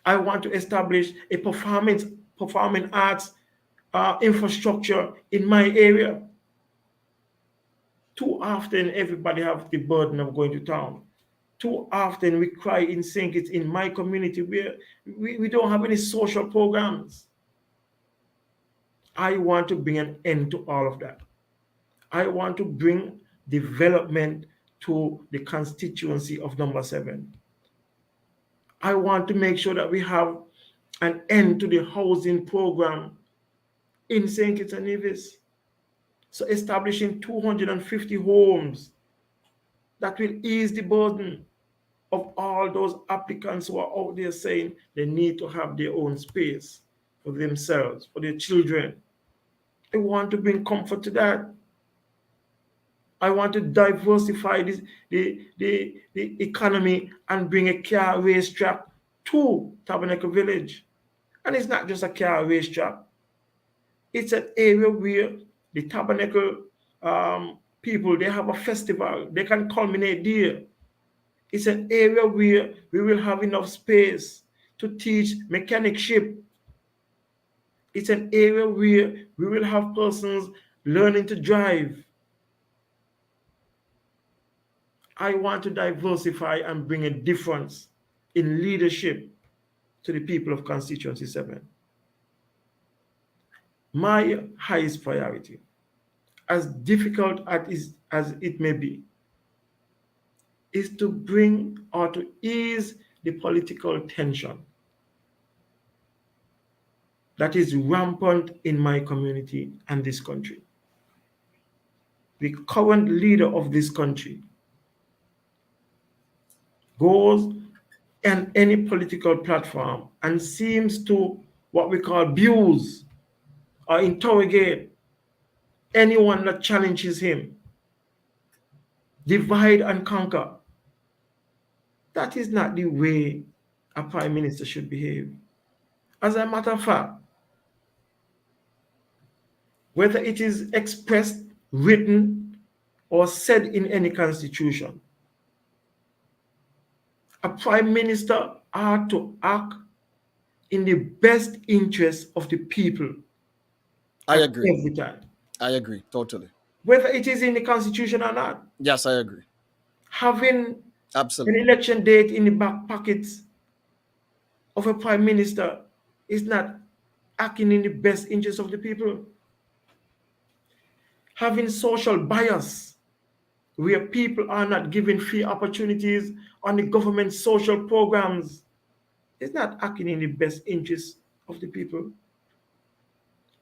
I want to establish a performing arts infrastructure in my area. Too often, everybody have the burden of going to town. Too often, we cry in St. Kitts in my community where we don't have any social programs. I want to bring an end to all of that. I want to bring development to the constituency of number 7. I want to make sure that we have an end to the housing program in St. Kitts and Nevis. So establishing 250 homes that will ease the burden of all those applicants who are out there saying they need to have their own space for themselves, for their children. I want to bring comfort to that. I want to diversify the economy and bring a car racetrack to Tabernacle Village. And it's not just a car racetrack. It's an area where the Tabernacle people, they have a festival. They can culminate there. It's an area where we will have enough space to teach mechanicship. It's an area where we will have persons learning to drive. I want to diversify and bring a difference in leadership to the people of Constituency 7. My highest priority, as difficult as it may be, is to bring or to ease the political tension that is rampant in my community and this country. The current leader of this country goes on any political platform and seems to what we call abuse or interrogate anyone that challenges him, divide and conquer. That is not the way a prime minister should behave. As a matter of fact, whether it is expressed, written, or said in any constitution, a prime minister ought to act in the best interest of the people. I agree. Every time. I agree totally. Whether it is in the constitution or not. Yes, I agree. Having Absolutely an election date in the back pockets of a prime minister is not acting in the best interest of the people. Having social bias where people are not given free opportunities on the government social programs is not acting in the best interest of the people.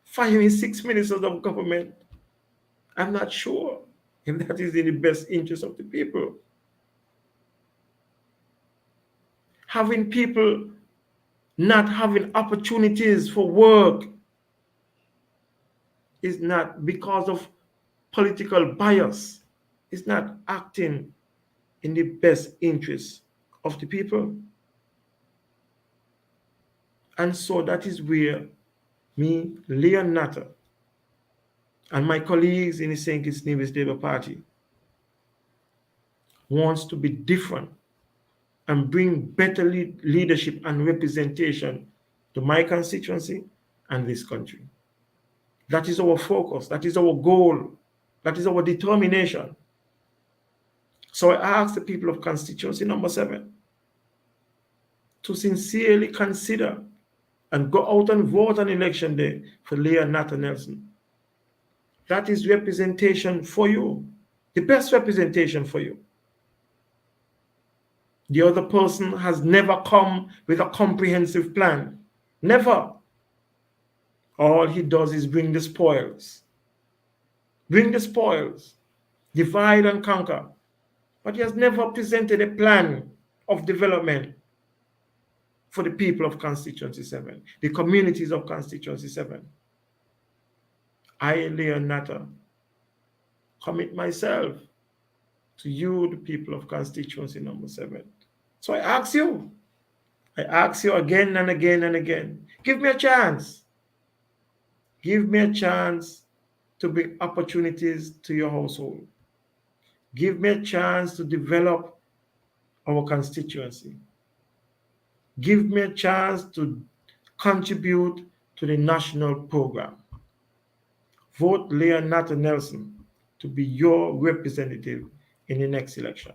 Firing 6 ministers of government, I'm not sure if that is in the best interest of the people. Having people not having opportunities for work is not because of political bias. It's not acting in the best interest of the people. And so that is where me, Leon Natta, and my colleagues in the St. Kitts Nevis Labour Party wants to be different and bring better leadership and representation to my constituency and this country. That is our focus. That is our goal. That is our determination. So I ask the people of constituency number 7 to sincerely consider and go out and vote on election day for Leon Natta-Nelson. That is representation for you, the best representation for you. The other person has never come with a comprehensive plan. Never. All he does is bring the spoils. Bring the spoils. Divide and conquer. But he has never presented a plan of development for the people of Constituency 7, the communities of Constituency 7. I, Leon Natta, commit myself to you, the people of Constituency number 7. So I ask you again and again and again, give me a chance. Give me a chance to bring opportunities to your household. Give me a chance to develop our constituency. Give me a chance to contribute to the national program. Vote Leon Natta-Nelson to be your representative in the next election.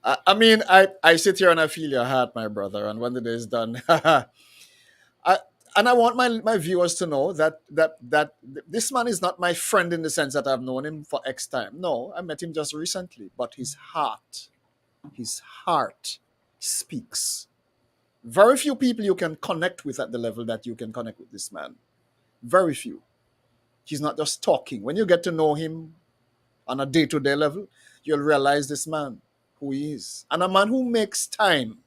I mean, I sit here and I feel your heart, my brother. And when the day is done, I want my viewers to know that this man is not my friend in the sense that I've known him for X time. No, I met him just recently. But his heart speaks. Very few people you can connect with at the level that you can connect with this man. Very few. He's not just talking. When you get to know him on a day-to-day level, you'll realize this man, who he is. And a man who makes time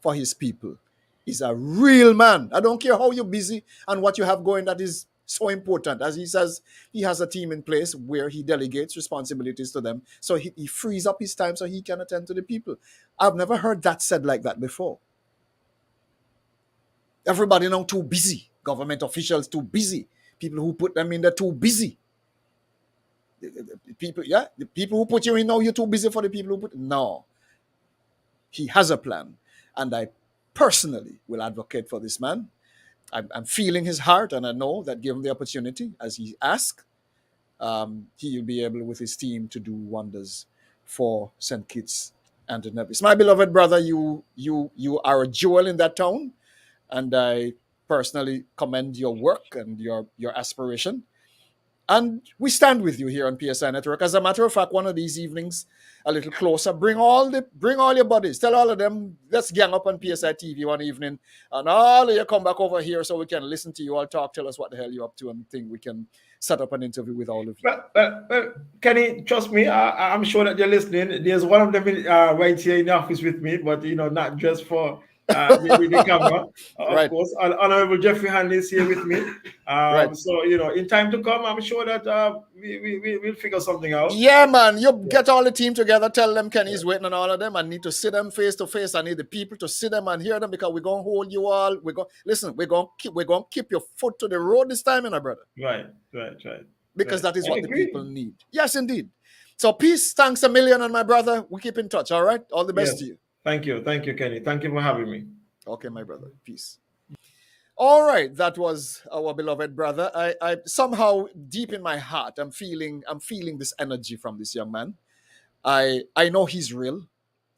for his people is a real man. I don't care how you're busy and what you have going, that is so important. As he says, he has a team in place where he delegates responsibilities to them. So he frees up his time so he can attend to the people. I've never heard that said like that before. Everybody now too busy. Government officials too busy. People who put them in there too busy. The people, yeah, the people who put you in now, you're too busy for the people who put. No, he has a plan, and I personally will advocate for this man. I'm feeling his heart, and I know that given the opportunity, as he asked, he will be able with his team to do wonders for St. Kitts and Nevis. My beloved brother, you are a jewel in that town, and I personally commend your work and your aspiration. And we stand with you here on PSI Network. As a matter of fact, one of these evenings, a little closer, bring all your buddies. Tell all of them, let's gang up on PSI TV one evening, and all of you come back over here so we can listen to you all talk. Tell us what the hell you're up to, and think we can set up an interview with all of you. Well, Kenny, trust me, I'm sure that you're listening. There's one of them right here in the office with me, but not just for the camera. Of Right. course, Honorable Jeffrey Hanley is here with me. Right. So in time to come, I'm sure that we'll figure something out. Yeah, man. You get all the team together. Tell them Kenny's waiting on all of them. I need to see them face to face. I need the people to see them and hear them, because we're gonna hold you all. We're gonna keep your foot to the road this time, brother. Right. Because Right. that is I what the agree. people need. Yes, indeed. So peace, thanks a million, and my brother, we keep in touch. All right. All the best Yes. to you. Thank you, Kenny. Thank you for having me. Okay, my brother. Peace. All right, that was our beloved brother. I somehow deep in my heart, I'm feeling this energy from this young man. I know he's real.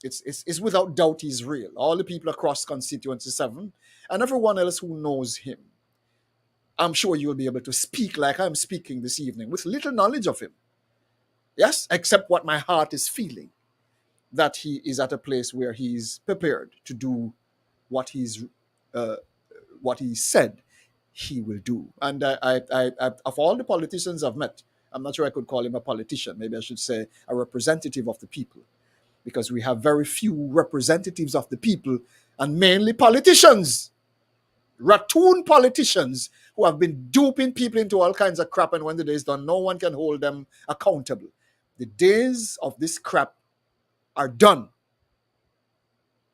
It's without doubt he's real. All the people across Constituency 7 and everyone else who knows him, I'm sure you'll be able to speak like I'm speaking this evening with little knowledge of him. Yes, except what my heart is feeling, that he is at a place where he's prepared to do what he said he will do. And I of all the politicians I've met, I'm not sure I could call him a politician. Maybe I should say a representative of the people, because we have very few representatives of the people, and mainly politicians, ratoon politicians who have been duping people into all kinds of crap, and when the day is done, no one can hold them accountable. The days of this crap are done.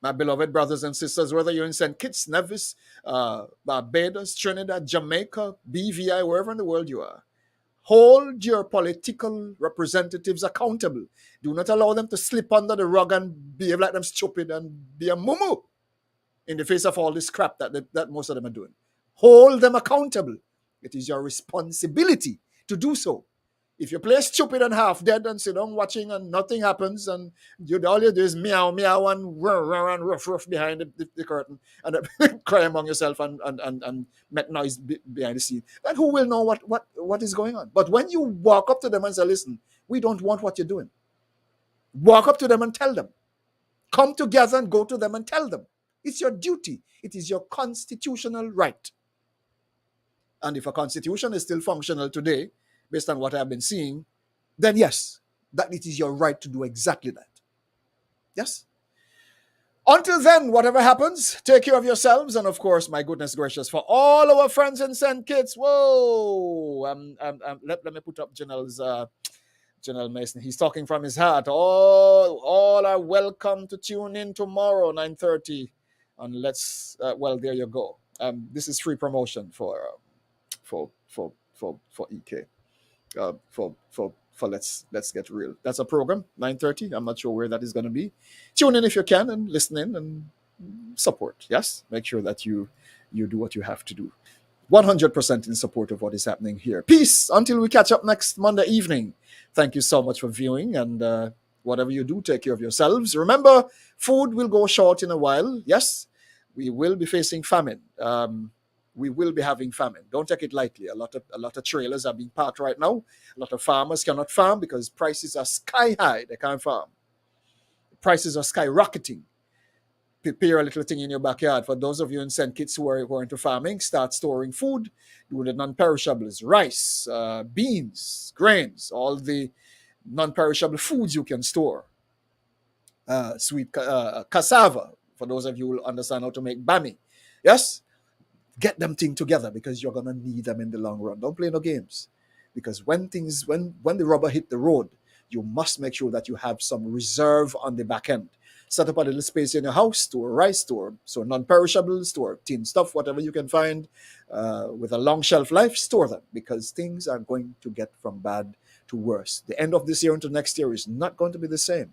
My beloved brothers and sisters, whether you're in St. Kitts, Nevis, Barbados, Trinidad, Jamaica, BVI, wherever in the world you are, hold your political representatives accountable. Do not allow them to slip under the rug and behave like them stupid and be a mumu in the face of all this crap that most of them are doing. Hold them accountable. It is your responsibility to do so. If you play stupid and half dead and sit down watching and nothing happens, and all you do is meow, meow, and ruff behind the curtain, and cry among yourself and make noise behind the scene, then who will know what is going on? But when you walk up to them and say, listen, we don't want what you're doing, walk up to them and tell them. Come together and go to them and tell them. It's your duty. It is your constitutional right. And if a constitution is still functional today, based on what I've been seeing, then yes, that it is your right to do exactly that. Yes? Until then, whatever happens, take care of yourselves. And of course, my goodness gracious, for all our friends in St. Kitts, whoa, let me put up Janelle Mason. He's talking from his heart. All are welcome to tune in tomorrow, 9:30. And let's, there you go. This is free promotion for EK. For let's get real. That's a program, 9:30. I'm not sure where that is going to be. Tune in if you can and listen in and support. Yes, make sure that you do what you have to do. 100% in support of what is happening here. Peace until we catch up next Monday evening. Thank you so much for viewing, and whatever you do, take care of yourselves. Remember, food will go short in a while. Yes, we will be facing famine. We will be having famine. Don't take it lightly. A lot of trailers are being parked right now. A lot of farmers cannot farm because prices are sky high. They can't farm. Prices are skyrocketing. Prepare a little thing in your backyard. For those of you in St. Kitts who are into farming, start storing food. Do the non-perishables, rice, beans, grains, all the non-perishable foods you can store. Sweet cassava, for those of you who understand how to make bami. Yes? Get them things together, because you're going to need them in the long run. Don't play no games. Because when the rubber hit the road, you must make sure that you have some reserve on the back end. Set up a little space in your house, store rice, store non-perishable, store tin stuff, whatever you can find with a long shelf life, store them, because things are going to get from bad to worse. The end of this year into next year is not going to be the same.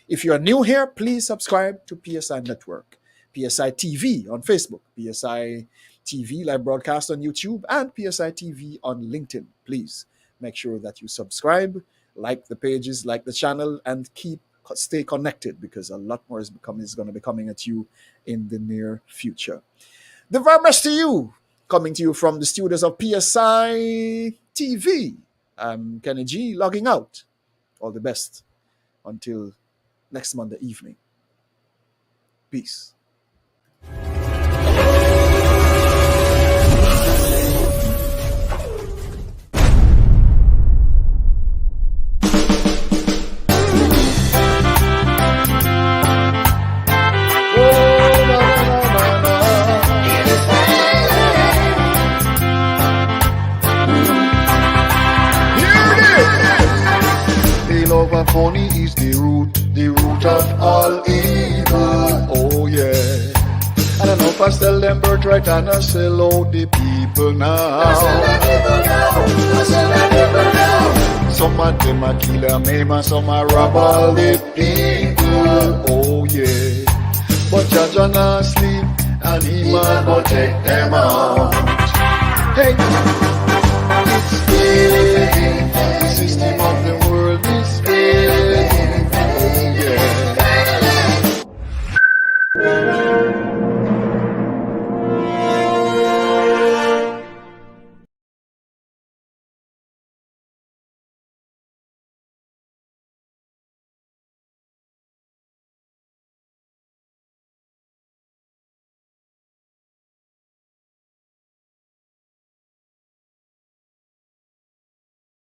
If you are new here, please subscribe to PSI Network, PSI TV on Facebook, PSI TV live broadcast on YouTube, and PSI TV on LinkedIn. Please make sure that you subscribe, like the pages, like the channel, and stay connected, because a lot more is going to be coming at you in the near future. The very best to you, coming to you from the studios of PSI TV. I'm Kenny G, logging out. All the best until next Monday evening. Peace. Money is the root of all evil. Oh yeah. I don't know if I sell them birthright and I sell out the people now. Some of them are kill and maim and some are rob all the people. Oh yeah. But Jaja not sleep and he man go take them out. Hey, it's the system.